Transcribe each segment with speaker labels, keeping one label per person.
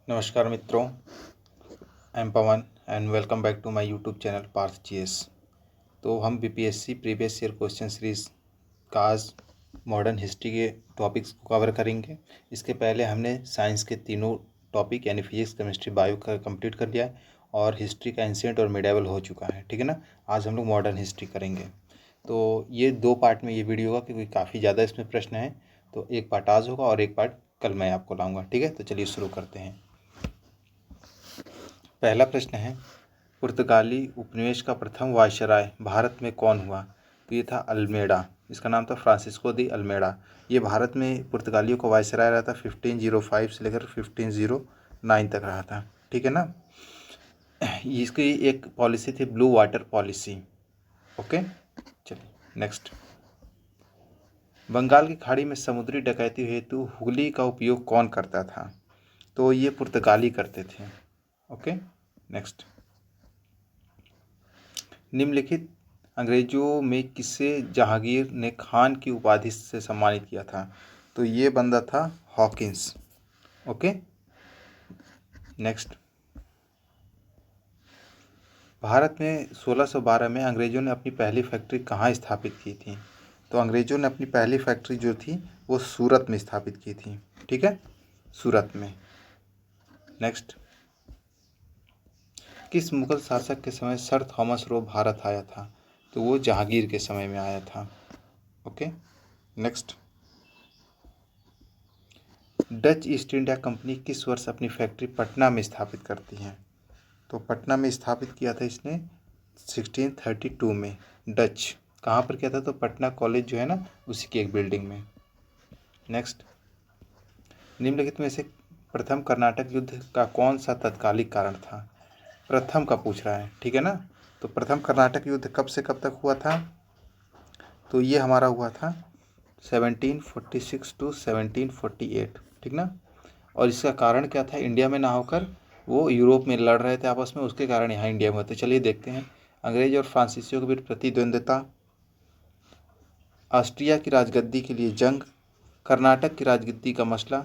Speaker 1: नमस्कार मित्रों, I am Pawan and welcome back to my YouTube channel Parth GS. तो हम BPSC previous year question series का आज मॉडर्न हिस्ट्री के टॉपिक्स को कवर करेंगे। इसके पहले हमने साइंस के तीनों टॉपिक यानी फिजिक्स, केमिस्ट्री, बायो का कंप्लीट कर लिया है और हिस्ट्री का एंशिएंट और मिडिवल हो चुका है, ठीक है ना। आज हम लोग मॉडर्न हिस्ट्री करेंगे। तो ये दो पार्ट में ये वीडियो होगा क्योंकि काफ़ी ज़्यादा इसमें प्रश्न हैं। तो एक पार्ट आज होगा और एक पार्ट कल मैं आपको लाऊंगा, ठीक है। तो चलिए शुरू करते हैं। पहला प्रश्न है, पुर्तगाली उपनिवेश का प्रथम वायसराय भारत में कौन हुआ? तो ये था अल्मेडा। इसका नाम था फ्रांसिस्को दी अल्मेडा। ये भारत में पुर्तगालियों का वायसराय रहा था 1505 से लेकर 1509 तक रहा था, ठीक है ना। इसकी एक पॉलिसी थी ब्लू वाटर पॉलिसी। ओके, चलिए नेक्स्ट। बंगाल की खाड़ी में समुद्री डकैती हेतु हुगली का उपयोग कौन करता था? तो ये पुर्तगाली करते थे। Okay, next. निम्नलिखित अंग्रेजों में किसे जहांगीर ने खान की उपाधि से सम्मानित किया था? तो ये बंदा था हॉकिंस। Okay, next. भारत में 1612 में अंग्रेजों ने अपनी पहली फैक्ट्री कहाँ स्थापित की थी? तो अंग्रेजों ने अपनी पहली फैक्ट्री जो थी वो सूरत में स्थापित की थी, ठीक है, सूरत में। नेक्स्ट। किस मुगल शासक के समय सर थॉमस रो भारत आया था? तो वो जहांगीर के समय में आया था। Okay, next. Dutch east India company किस वर्ष अपनी फैक्ट्री पटना में स्थापित करती है? तो पटना में स्थापित किया था इसने 1632 में। डच कहाँ पर किया था? तो पटना कॉलेज जो है ना, उसी की एक बिल्डिंग में। नेक्स्ट। निम्नलिखित में से प्रथम कर्नाटक युद्ध का कौन सा तत्कालिक कारण था? प्रथम का पूछ रहा है, ठीक है ना। तो प्रथम कर्नाटक युद्ध कब से कब तक हुआ था? तो ये हमारा हुआ था 1746 टू 1748, ठीक ना। और इसका कारण क्या था? इंडिया में ना होकर वो यूरोप में लड़ रहे थे आपस में, उसके कारण यहाँ इंडिया में होते। चलिए देखते हैं। अंग्रेज और फ्रांसीसियों के बीच प्रतिद्वंद्विता, ऑस्ट्रिया की राजगद्दी के लिए जंग, कर्नाटक की राजगद्दी का मसला,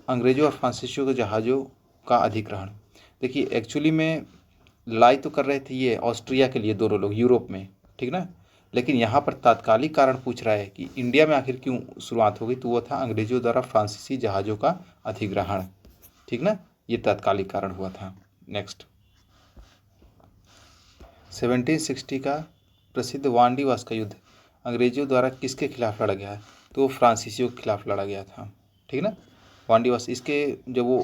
Speaker 1: अंग्रेजों और फ्रांसीसियों के जहाज़ों का अधिग्रहण। देखिए एक्चुअली में लड़ाई तो कर रहे थे ये ऑस्ट्रिया के लिए दोनों लोग यूरोप में, ठीक ना। लेकिन यहाँ पर तात्कालिक कारण पूछ रहा है कि इंडिया में आखिर क्यों शुरुआत हो गई। तो वो था अंग्रेजों द्वारा फ्रांसीसी जहाज़ों का अधिग्रहण, ठीक ना। ये तात्कालिक कारण हुआ था। नेक्स्ट। 1760 का प्रसिद्ध वांडीवास का युद्ध अंग्रेजों द्वारा किसके खिलाफ लड़ा गया? तो फ्रांसीसियों के खिलाफ लड़ा गया था, ठीक ना। वांडीवास इसके जब वो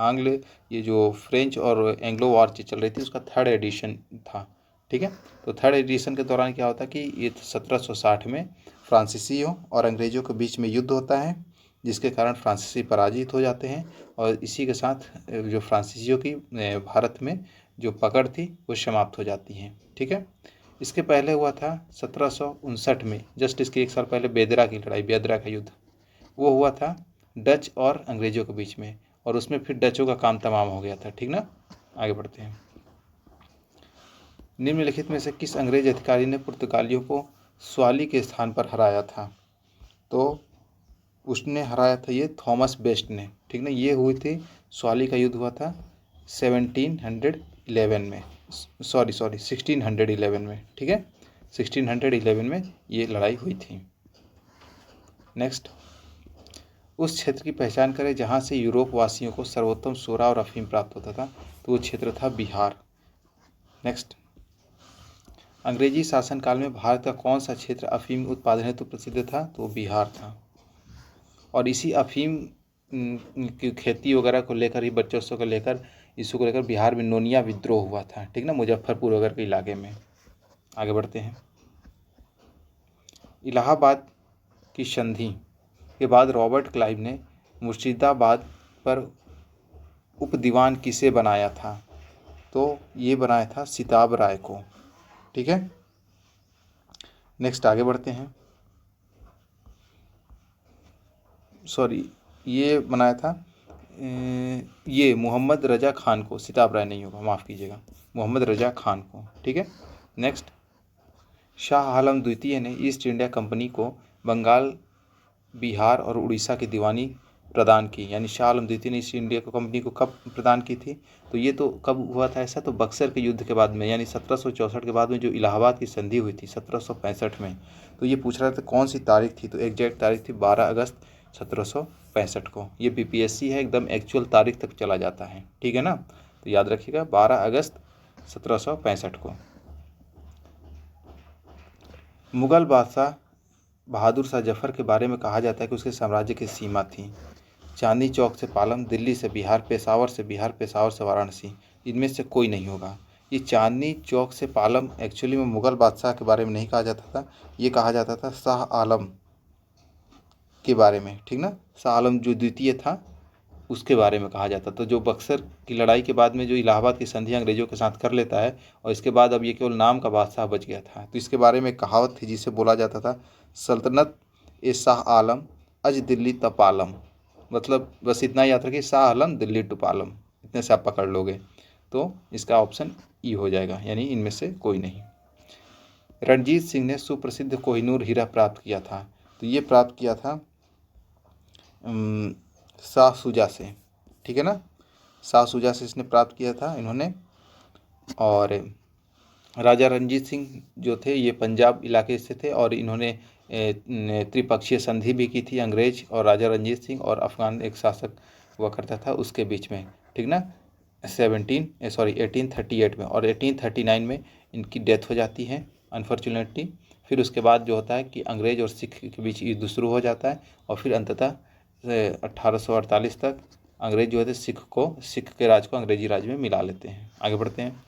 Speaker 1: आंग्ल ये जो फ्रेंच और एंग्लो वॉर चल रही थी उसका थर्ड एडिशन था, ठीक है। तो थर्ड एडिशन के दौरान क्या होता कि ये 1760 में फ्रांसीसियों और अंग्रेजों के बीच में युद्ध होता है, जिसके कारण फ्रांसीसी पराजित हो जाते हैं और इसी के साथ जो फ्रांसीसियों की भारत में जो पकड़ थी वो समाप्त हो जाती है, ठीक है। इसके पहले हुआ था 1759 में, जस्ट इसके एक साल पहले बेदरा की लड़ाई, बेदरा का युद्ध, वो हुआ था डच और अंग्रेजों के बीच में, और उसमें फिर डचों का काम तमाम हो गया था, ठीक ना। आगे बढ़ते हैं। निम्नलिखित में से किस अंग्रेज अधिकारी ने पुर्तगालियों को स्वाली के स्थान पर हराया था? तो उसने हराया था ये थॉमस बेस्ट ने, ठीक ना। ये हुई थी स्वाली का युद्ध हुआ था 1711 में, सॉरी 1611 में, ठीक है। 1611 में ये लड़ाई हुई थी। नेक्स्ट। उस क्षेत्र की पहचान करें जहाँ से यूरोप वासियों को सर्वोत्तम सोरा और अफीम प्राप्त होता था। तो वो क्षेत्र था बिहार। नेक्स्ट। अंग्रेजी शासनकाल में भारत का कौन सा क्षेत्र अफीम उत्पादन हेतु प्रसिद्ध था? तो बिहार था। और इसी अफीम की खेती वगैरह को लेकर ही, बच्चों को लेकर, इशू को लेकर बिहार में नोनिया विद्रोह हुआ था, ठीक ना, मुजफ्फरपुर वगैरह के इलाके में। आगे बढ़ते हैं। इलाहाबाद की संधि के बाद रॉबर्ट क्लाइव ने मुर्शिदाबाद पर उपदीवान किसे बनाया था? तो ये बनाया था सिताब राय को, ठीक है। नेक्स्ट आगे बढ़ते हैं। सॉरी, ये बनाया था ये मोहम्मद रजा खान को, सिताब राय नहीं होगा, माफ़ कीजिएगा, मोहम्मद रजा खान को, ठीक है। नेक्स्ट। शाह आलम द्वितीय ने ईस्ट इंडिया कंपनी को बंगाल, बिहार और उड़ीसा की दीवानी प्रदान की, यानी शाह आलम द्वितीय ने ईस्ट इंडिया कंपनी को कब प्रदान की थी? तो ये तो कब हुआ था ऐसा? तो बक्सर के युद्ध के बाद में, यानी 1764 के बाद में जो इलाहाबाद की संधि हुई थी 1765 में। तो ये पूछ रहा था कौन सी तारीख थी, तो एग्जैक्ट तारीख थी 12 अगस्त 1765 को। ये बीपीएससी है, एकदम एक्चुअल तारीख तक चला जाता है, ठीक है ना। तो याद रखिएगा 12 अगस्त 1765 को। मुगल बादशाह बहादुर शाह जफर के बारे में कहा जाता है कि उसके साम्राज्य की सीमा थी चांदनी चौक से पालम, दिल्ली से बिहार, पेशावर से वाराणसी, इनमें से कोई नहीं होगा। ये चांदनी चौक से पालम एक्चुअली में मुगल बादशाह के बारे में नहीं कहा जाता था, ये कहा जाता था शाह आलम के बारे में, ठीक ना। शाह आलम जो द्वितीय था उसके बारे में कहा जाता था। जो बक्सर की लड़ाई के बाद में जो इलाहाबाद की संधि अंग्रेजों के साथ कर लेता है और इसके बाद अब ये केवल नाम का बादशाह बच गया था। तो इसके बारे में कहावत थी जिसे बोला जाता था सल्तनत ए शाह आलम अज दिल्ली तपालम। मतलब बस इतना याद रखिए, शाह आलम दिल्ली टू पालम, इतने से आप पकड़ लोगे। तो इसका ऑप्शन ई हो जाएगा, यानी इनमें से कोई नहीं। रणजीत सिंह ने सुप्रसिद्ध कोहिनूर हीरा प्राप्त किया था, तो ये प्राप्त किया था शाह शुजा से, ठीक है ना। शाह शुजा से इसने प्राप्त किया था इन्होंने। और राजा रणजीत सिंह जो थे ये पंजाब इलाके से थे और इन्होंने त्रिपक्षीय संधि भी की थी अंग्रेज और राजा रणजीत सिंह और अफगान एक शासक हुआ करता था उसके बीच में, ठीक ना। 1838 में, और 1839 में इनकी डेथ हो जाती है अनफॉर्चुनेटली। फिर उसके बाद जो होता है कि अंग्रेज और सिख के बीच युद्ध शुरू हो जाता है और फिर अंततः 1848 तक अंग्रेज जो है सिख के राज को अंग्रेजी राज में मिला लेते हैं। आगे बढ़ते हैं।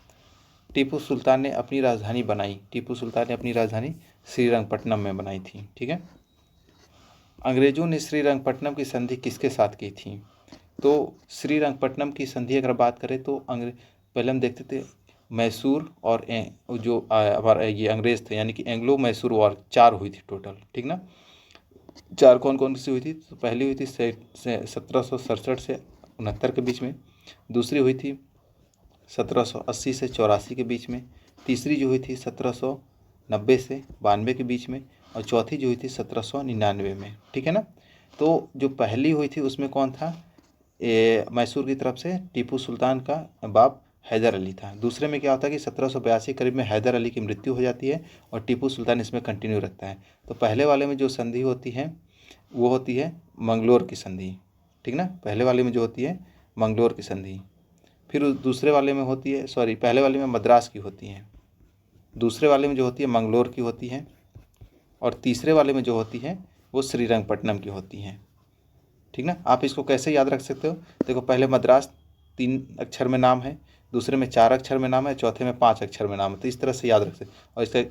Speaker 1: टीपू सुल्तान ने अपनी राजधानी श्रीरंगपट्टनम में बनाई थी, ठीक है। अंग्रेजों ने श्रीरंगपट्टनम की संधि किसके साथ की थी? तो श्रीरंगपट्टनम की संधि अगर बात करें तो पहले हम देखते थे मैसूर और जो हमारा ये अंग्रेज थे, यानी कि एंग्लो मैसूर वॉर 4 हुई थी टोटल, ठीक ना। 4 कौन कौन सी हुई थी? तो पहली हुई थी 1767 से 69 के बीच में, दूसरी हुई थी 1780 से 84 के बीच में, तीसरी जो हुई थी 1790 से 92 के बीच में, और चौथी जो हुई थी 1799 में, ठीक है ना। तो जो पहली हुई थी उसमें कौन था? मैसूर की तरफ से टीपू सुल्तान का बाप हैदर अली था। दूसरे में क्या होता है कि 1782 करीब में हैदर अली की मृत्यु हो जाती है और टीपू सुल्तान इसमें कंटिन्यू रखता है। तो पहले वाले में जो संधि होती है वो होती है मंगलोर की संधि, ठीक ना। पहले वाले में जो होती है मंगलोर की संधि, फिर दूसरे वाले में होती है, पहले वाले में मद्रास की होती है, दूसरे वाले में जो होती है मंगलोर की होती है, और तीसरे वाले में जो होती है वो श्रीरंगपट्टनम की होती हैं, ठीक ना। आप इसको कैसे याद रख सकते हो? देखो, पहले मद्रास 3 अक्षर में नाम है, दूसरे में 4 अक्षर में नाम है, चौथे में 5 अक्षर में नाम है। तो इस तरह से याद रख सकते हो और इसका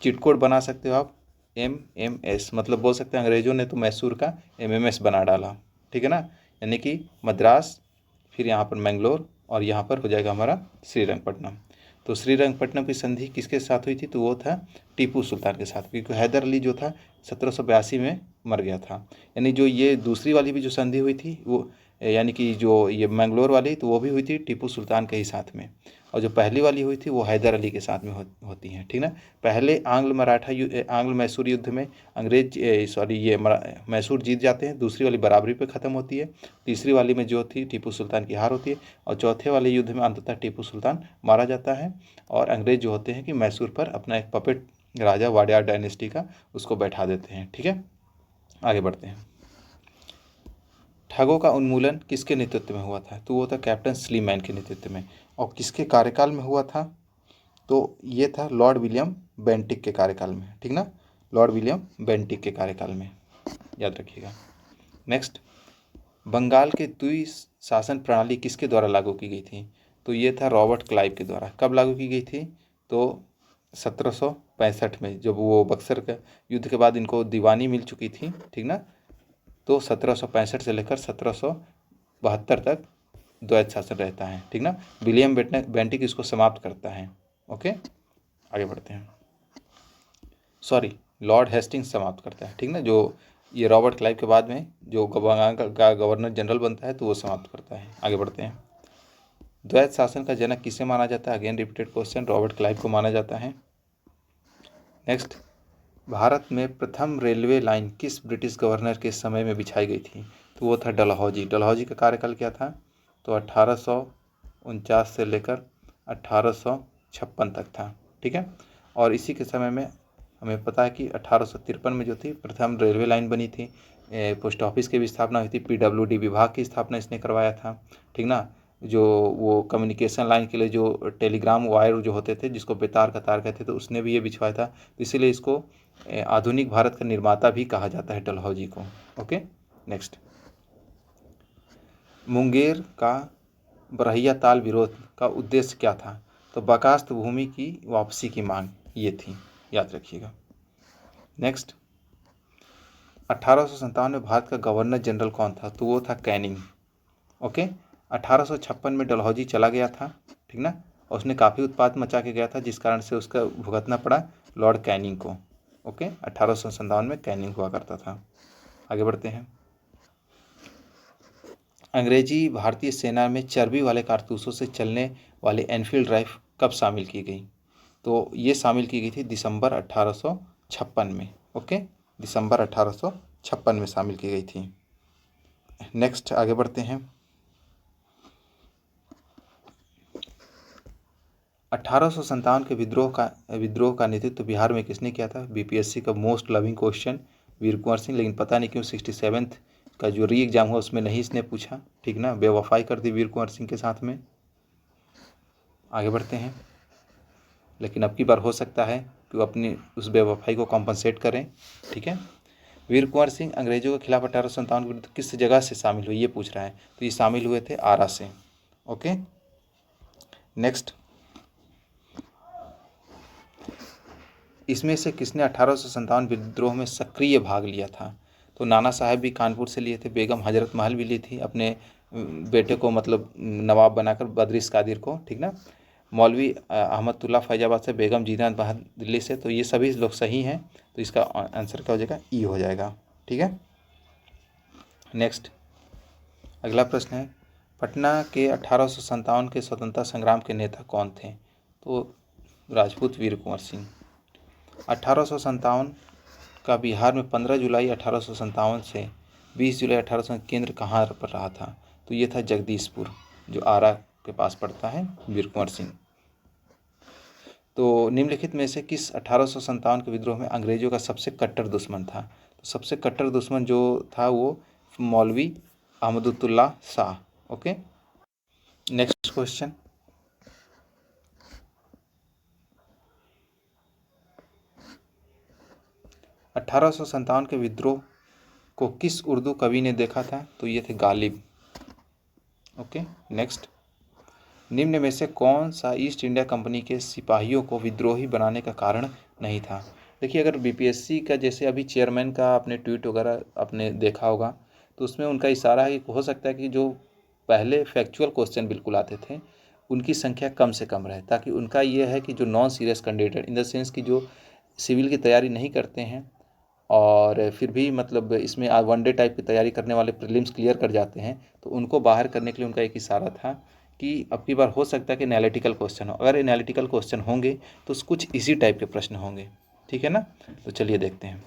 Speaker 1: चिट कोड बना सकते हो आप MMS, मतलब बोल सकते हैं अंग्रेजों ने तो मैसूर का MMS बना डाला, ठीक है ना। यानी कि मद्रास, फिर यहाँ पर मैंगलोर और यहाँ पर हो जाएगा हमारा श्रीरंगपट्टनम। तो श्रीरंगपट्टनम की संधि किसके साथ हुई थी? तो वो था टीपू सुल्तान के साथ, क्योंकि हैदर अली जो था 1782 में मर गया था। यानी जो ये दूसरी वाली भी जो संधि हुई थी वो, यानी कि जो ये मैंगलोर वाली, तो वो भी हुई थी टीपू सुल्तान के ही साथ में, और जो पहली वाली हुई थी वो हैदर अली के साथ में होती हैं, ठीक ना। पहले आंग्ल मैसूर युद्ध में मैसूर जीत जाते हैं, दूसरी वाली बराबरी पे ख़त्म होती है, तीसरी वाली में जो थी टीपू सुल्तान की हार होती है, और चौथे वाले युद्ध में अंततः टीपू सुल्तान मारा जाता है और अंग्रेज जो होते हैं कि मैसूर पर अपना एक पपेट राजा वाडियार डायनेस्टी का उसको बैठा देते हैं, ठीक है। आगे बढ़ते हैं। ठगों का उन्मूलन किसके नेतृत्व में हुआ था? तो वो था कैप्टन स्लीमैन के नेतृत्व में। और किसके कार्यकाल में हुआ था? तो ये था लॉर्ड विलियम बेंटिक के कार्यकाल में, ठीक ना। लॉर्ड विलियम बेंटिक के कार्यकाल में, याद रखिएगा। नेक्स्ट, बंगाल के द्वि शासन प्रणाली किसके द्वारा लागू की गई थी? तो ये था रॉबर्ट क्लाइव के द्वारा। कब लागू की गई थी? तो 1765 में, जब वो बक्सर के युद्ध के बाद इनको दीवानी मिल चुकी थी, ठीक ना। तो 1765 से लेकर 1772 तक द्वैत शासन रहता है, ठीक ना। विलियम बेंटिक इसको समाप्त करता है। ओके, आगे बढ़ते हैं। लॉर्ड हेस्टिंग्स समाप्त करता है, ठीक ना। जो ये रॉबर्ट क्लाइव के बाद में जो बंगाल का गवर्नर जनरल बनता है तो वो समाप्त करता है। आगे बढ़ते हैं। द्वैत शासन का जनक किसे माना जाता है? Again repeated question, Robert Clive को माना जाता है। नेक्स्ट, भारत में प्रथम रेलवे लाइन किस ब्रिटिश गवर्नर के समय में बिछाई गई थी? तो वो था डलहौजी। डलहौजी का कार्यकाल क्या था? तो 1849 से लेकर 1856 तक था। ठीक है। और इसी के समय में हमें पता है कि 1853 में जो थी प्रथम रेलवे लाइन बनी थी, पोस्ट ऑफिस की भी स्थापना हुई थी, पीडब्ल्यूडी विभाग की स्थापना इसने करवाया था। ठीक ना। जो वो कम्युनिकेशन लाइन के लिए जो टेलीग्राम वायर जो होते थे, जिसको बेतार का तार कहते थे, उसने भी ये बिछवाया था। तो इसीलिए इसको आधुनिक भारत का निर्माता भी कहा जाता है डलहौजी को। ओके। नेक्स्ट, मुंगेर का बरहिया ताल विरोध का उद्देश्य क्या था? तो बर्खास्त भूमि की वापसी की मांग ये थी, याद रखिएगा। नेक्स्ट, 1857 में भारत का गवर्नर जनरल कौन था? तो वो था कैनिंग। ओके। 1856 में डलहौजी चला गया था। ठीक ना। और उसने काफ़ी उत्पात मचा के गया था, जिस कारण से उसका भुगतना पड़ा लॉर्ड कैनिंग को। ओके। 1857 में कैनिंग हुआ करता था। आगे बढ़ते हैं। अंग्रेजी भारतीय सेना में चर्बी वाले कारतूसों से चलने वाले एनफील्ड राइफल कब शामिल की गई? तो ये शामिल की गई थी दिसंबर 1856 में। ओके। दिसंबर 1856 में शामिल की गई थी। नेक्स्ट, आगे बढ़ते हैं। 1857 के विद्रोह का नेतृत्व बिहार में किसने किया था? बीपीएससी का मोस्ट लविंग क्वेश्चन वीर कुंवर सिंह, लेकिन पता नहीं क्यों 67th का जो री एग्जाम हुआ उसमें नहीं इसने पूछा। ठीक ना। बेवफाई कर दी वीर कुंवर सिंह के साथ में। आगे बढ़ते हैं। लेकिन अब की बार हो सकता है कि वो अपनी उस बेवफाई को कॉम्पनसेट करें। ठीक है। वीर कुंवर सिंह अंग्रेजों के खिलाफ 1857 के विरुद्ध किस जगह से शामिल हुए, ये पूछ रहा है। तो ये शामिल हुए थे आरा से। ओके। नेक्स्ट, इसमें से किसने 1857 विद्रोह में सक्रिय भाग लिया था? तो नाना साहब भी कानपुर से लिए थे, बेगम हजरत महल भी ली थी अपने बेटे को, मतलब नवाब बनाकर, बदरिस कादिर को। ठीक ना। मौलवी अहमदुल्ला फैजाबाद से, बेगम जीनात महल दिल्ली से। तो ये सभी लोग सही हैं। तो इसका आंसर क्या हो जाएगा? ई हो जाएगा। ठीक है। नेक्स्ट, अगला प्रश्न है, पटना के 1857 के स्वतंत्रता संग्राम के नेता कौन थे? तो राजपूत वीर कुंवर सिंह। 1857 का बिहार में 15 जुलाई 1857 से 20 जुलाई 1800 केंद्र कहाँ पर रहा था? तो ये था जगदीशपुर, जो आरा के पास पड़ता है, वीर कुंवर सिंह। तो निम्नलिखित में से किस 1857 के विद्रोह में अंग्रेजों का सबसे कट्टर दुश्मन था? तो सबसे कट्टर दुश्मन जो था वो मौलवी Ahmadullah Shah. Okay. Next question, 1857 के विद्रोह को किस उर्दू कवि ने देखा था? तो ये थे गालिब। ओके। नेक्स्ट, निम्न में से कौन सा ईस्ट इंडिया कंपनी के सिपाहियों को विद्रोही बनाने का कारण नहीं था? देखिए, अगर बीपीएससी का जैसे अभी चेयरमैन का आपने ट्वीट वगैरह आपने देखा होगा, तो उसमें उनका इशारा है कि हो सकता है कि जो पहले फैक्चुअल क्वेश्चन बिल्कुल आते थे उनकी संख्या कम से कम रहे, ताकि उनका ये है कि जो non serious candidate in the sense कि जो सिविल की तैयारी नहीं करते हैं और फिर भी मतलब इसमें वनडे टाइप की तैयारी करने वाले प्रीलिम्स क्लियर कर जाते हैं, तो उनको बाहर करने के लिए उनका एक इशारा था कि अब की बार हो सकता है कि एनालिटिकल क्वेश्चन हो। अगर एनालिटिकल क्वेश्चन होंगे तो कुछ इसी टाइप के प्रश्न होंगे। ठीक है ना। तो चलिए देखते हैं,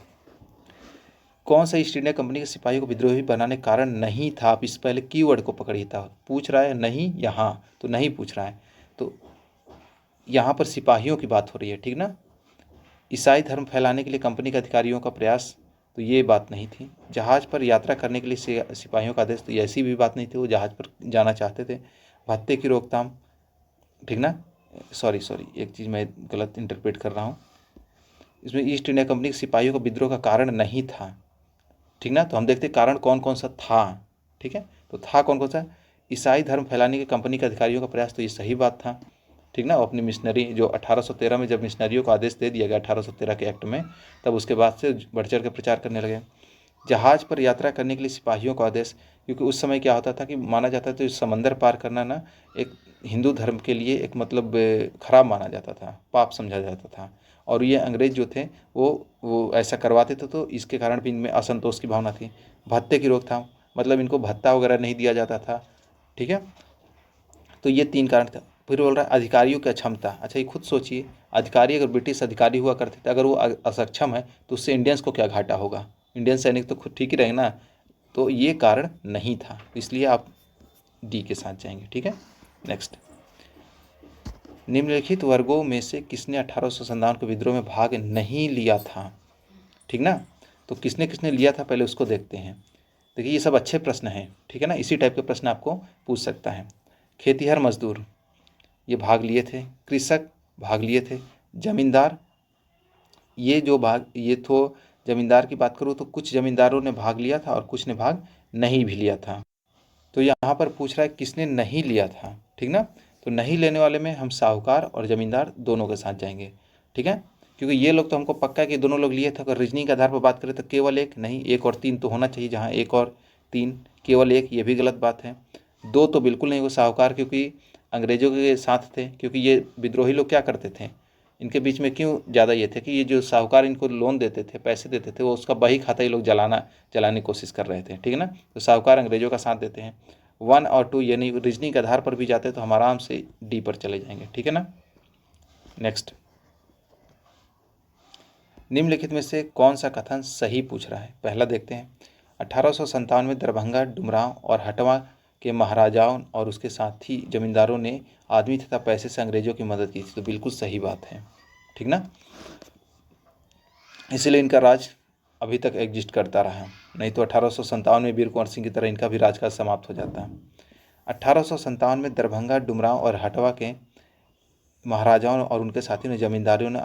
Speaker 1: कौन सा ईस्ट इंडिया कंपनी के सिपाही को विद्रोही बनाने का कारण नहीं था? आप इस पहले कीवर्ड को पकड़िए था, पूछ रहा है नहीं यहाँ, तो नहीं पूछ रहा है। तो यहाँ पर सिपाहियों की बात हो रही है। ठीक ना। ईसाई धर्म फैलाने के लिए कंपनी के अधिकारियों का प्रयास, तो ये बात नहीं थी। जहाज़ पर यात्रा करने के लिए सिपाहियों का आदेश, तो ऐसी भी बात नहीं थी, वो जहाज़ पर जाना चाहते थे। भत्ते की रोकथाम। ठीक ना। सॉरी एक चीज़ मैं गलत इंटरप्रेट कर रहा हूँ, इसमें ईस्ट इंडिया कंपनी के सिपाहियों का विद्रोह का कारण नहीं था। ठीक ना। तो हम देखते कारण कौन कौन सा था। ठीक है। तो था कौन कौन सा? ईसाई धर्म फैलाने के कंपनी के अधिकारियों का प्रयास, तो ये सही बात था। ठीक ना। अपनी मिशनरी जो 1813 में जब मिशनरियों को आदेश दे दिया गया 1813 के एक्ट में, तब उसके बाद से बढ़ चढ़ के प्रचार करने लगे। जहाज़ पर यात्रा करने के लिए सिपाहियों का आदेश, क्योंकि उस समय क्या होता था कि माना जाता था तो समंदर पार करना ना एक हिंदू धर्म के लिए एक मतलब खराब माना जाता था, पाप समझा जाता था। और ये अंग्रेज जो थे वो ऐसा करवाते थे, तो इसके कारण भी इनमें असंतोष की भावना थी। भत्ते की रोकथाम, मतलब इनको भत्ता वगैरह नहीं दिया जाता था। ठीक है। तो ये 3 कारण था। फिर बोल रहा है अधिकारियों की अक्षमता। अच्छा, ये खुद सोचिए, अधिकारी अगर ब्रिटिश अधिकारी हुआ करते थे, अगर वो असक्षम है तो उससे इंडियंस को क्या घाटा होगा? इंडियन सैनिक तो खुद ठीक ही रहेंगे ना। तो ये कारण नहीं था, इसलिए आप डी के साथ जाएंगे। ठीक है, नेक्स्ट, निम्नलिखित वर्गों में से किसने 1857 के विद्रोह में भाग नहीं लिया था? ठीक ना, तो किसने किसने लिया था पहले उसको देखते हैं। देखिए ये सब अच्छे प्रश्न हैं, ठीक है ना, इसी टाइप के प्रश्न आपको पूछ सकता है। खेतीहर मजदूर ये भाग लिए थे, कृषक भाग लिए थे, जमींदार ये जो भाग ये तो जमींदार की बात करूँ तो कुछ जमींदारों ने भाग लिया था और कुछ ने भाग नहीं भी लिया था। तो यहाँ पर पूछ रहा है किसने नहीं लिया था, ठीक ना, तो नहीं लेने वाले में हम साहूकार और ज़मींदार दोनों के साथ जाएंगे। ठीक है, क्योंकि ये लोग तो हमको पक्का है कि दोनों लोग लिए थे। अगर रीजनिंग के आधार पर बात करें तो केवल एक नहीं, एक और तीन तो होना चाहिए, जहाँ एक और तीन, केवल एक ये भी गलत बात है। दो तो बिल्कुल नहीं, वो साहूकार क्योंकि अंग्रेजों के साथ थे, क्योंकि ये विद्रोही लोग क्या करते थे, इनके बीच में क्यों ज़्यादा ये थे कि ये जो साहूकार इनको लोन देते थे, पैसे देते थे, वो उसका बही खाता ये लोग जलाने की कोशिश कर रहे थे। ठीक है ना, तो साहूकार अंग्रेजों का साथ देते हैं। 1 और 2 यानी रीजनिंग के आधार पर भी जाते तो हम आराम से डी पर चले जाएंगे। ठीक है ना, नेक्स्ट, निम्नलिखित में से कौन सा कथन सही पूछ रहा है? पहला देखते हैं, 1857 में दरभंगा, डुमरांव और हटवा के महाराजाओं और उसके साथी जमींदारों ने आदमी तथा पैसे से अंग्रेजों की मदद की थी। तो बिल्कुल सही बात है, ठीक ना, इसीलिए इनका राज अभी तक एग्जिस्ट करता रहा, नहीं तो 1857 में वीर कुंवर सिंह की तरह इनका भी राजकाज समाप्त हो जाता। 1857 में दरभंगा, डुमरांव और हटवा के महाराजाओं और उनके साथियों ने जमींदारियों ने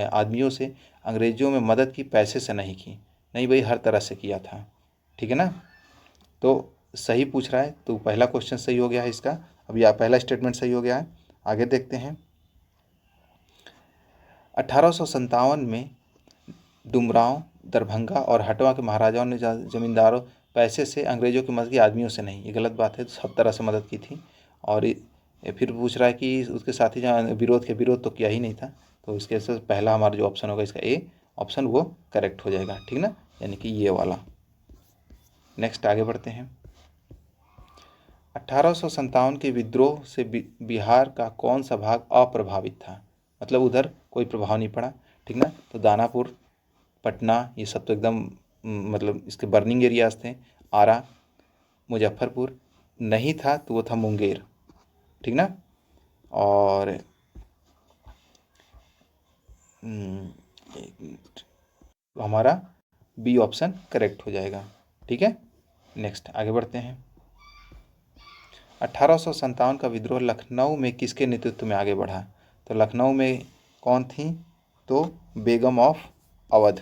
Speaker 1: आदमियों से अंग्रेजों में मदद की, पैसे से नहीं की। नहीं भाई, हर तरह से किया था। ठीक है ना, तो सही पूछ रहा है, तो पहला क्वेश्चन सही हो गया है इसका। अब यह पहला स्टेटमेंट सही हो गया है। आगे देखते हैं, 1857 में डुमरांव, दरभंगा और हटवा के महाराजाओं ने जमींदारों पैसे से अंग्रेजों की मदद की, आदमियों से नहीं, ये गलत बात है, सब तरह से मदद की थी। और फिर पूछ रहा है कि उसके साथी जहाँ विरोध तो किया ही नहीं था, तो इसके से पहला हमारा जो ऑप्शन होगा इसका ए ऑप्शन वो करेक्ट हो जाएगा। ठीक ना, यानी कि ये वाला। नेक्स्ट आगे बढ़ते हैं, 1857 के विद्रोह से बिहार का कौन सा भाग अप्रभावित था? मतलब उधर कोई प्रभाव नहीं पड़ा। ठीक ना, तो दानापुर, पटना, ये सब तो एकदम मतलब इसके बर्निंग एरियाज थे। आरा, मुजफ्फरपुर नहीं था तो वो था मुंगेर। ठीक ना, और एक मिनट, तो हमारा बी ऑप्शन करेक्ट हो जाएगा। ठीक है, नेक्स्ट आगे बढ़ते हैं, 1857 का विद्रोह लखनऊ में किसके नेतृत्व में आगे बढ़ा? तो लखनऊ में कौन थी? तो बेगम ऑफ अवध।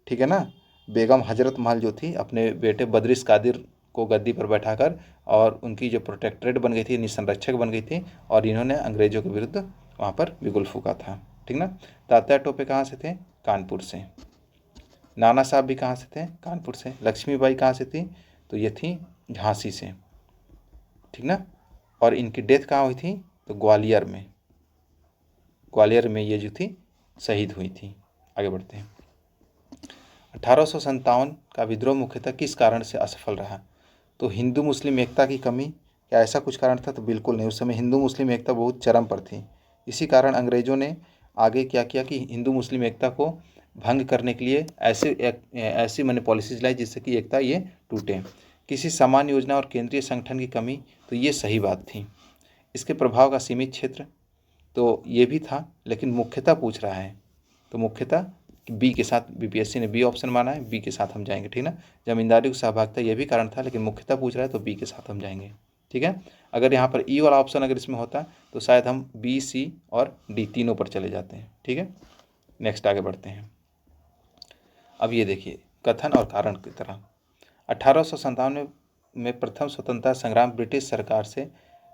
Speaker 1: ठीक है ना, बेगम हजरत महल जो थी अपने बेटे बदरिस कादिर को गद्दी पर बैठाकर, और उनकी जो प्रोटेक्टरेट बन गई थी, निसंरक्षक बन गई थी, और इन्होंने अंग्रेजों के विरुद्ध वहाँ पर बिगुल फूका था। ठीक ना, तात्या टोपे कहाँ से थे? कानपुर से। नाना साहब भी कहाँ से थे? कानपुर से। लक्ष्मीबाई कहाँ से थी? तो ये थी झांसी से। ठीक ना, और इनकी डेथ कहाँ हुई थी? तो ग्वालियर में। ग्वालियर में ये जो थी शहीद हुई थी। आगे बढ़ते हैं, 1857 का विद्रोह मुख्यतः किस कारण से असफल रहा? तो हिंदू मुस्लिम एकता की कमी, क्या ऐसा कुछ कारण था? तो बिल्कुल नहीं, उस समय हिंदू मुस्लिम एकता बहुत चरम पर थी। इसी कारण अंग्रेज़ों ने आगे क्या किया कि हिंदू मुस्लिम एकता को भंग करने के लिए ऐसी मैंने पॉलिसीज लाई जिससे कि एकता ये टूटे। किसी सामान्य योजना और केंद्रीय संगठन की कमी, तो ये सही बात थी। इसके प्रभाव का सीमित क्षेत्र, तो ये भी था, लेकिन मुख्यतः पूछ रहा है, तो मुख्यतः बी के साथ बीपीएससी ने बी ऑप्शन माना है, बी के साथ हम जाएंगे। ठीक ना, जमींदारी की सहभागिता ये भी कारण था, लेकिन मुख्यतः पूछ रहा है तो बी के साथ हम जाएंगे। ठीक है, अगर यहाँ पर ई वाला ऑप्शन अगर इसमें होता तो शायद हम बी, सी और डी तीनों पर चले जाते हैं। ठीक है, नेक्स्ट आगे बढ़ते हैं। अब ये देखिए कथन और कारण की तरह, 1857 में प्रथम स्वतंत्रता संग्राम ब्रिटिश सरकार से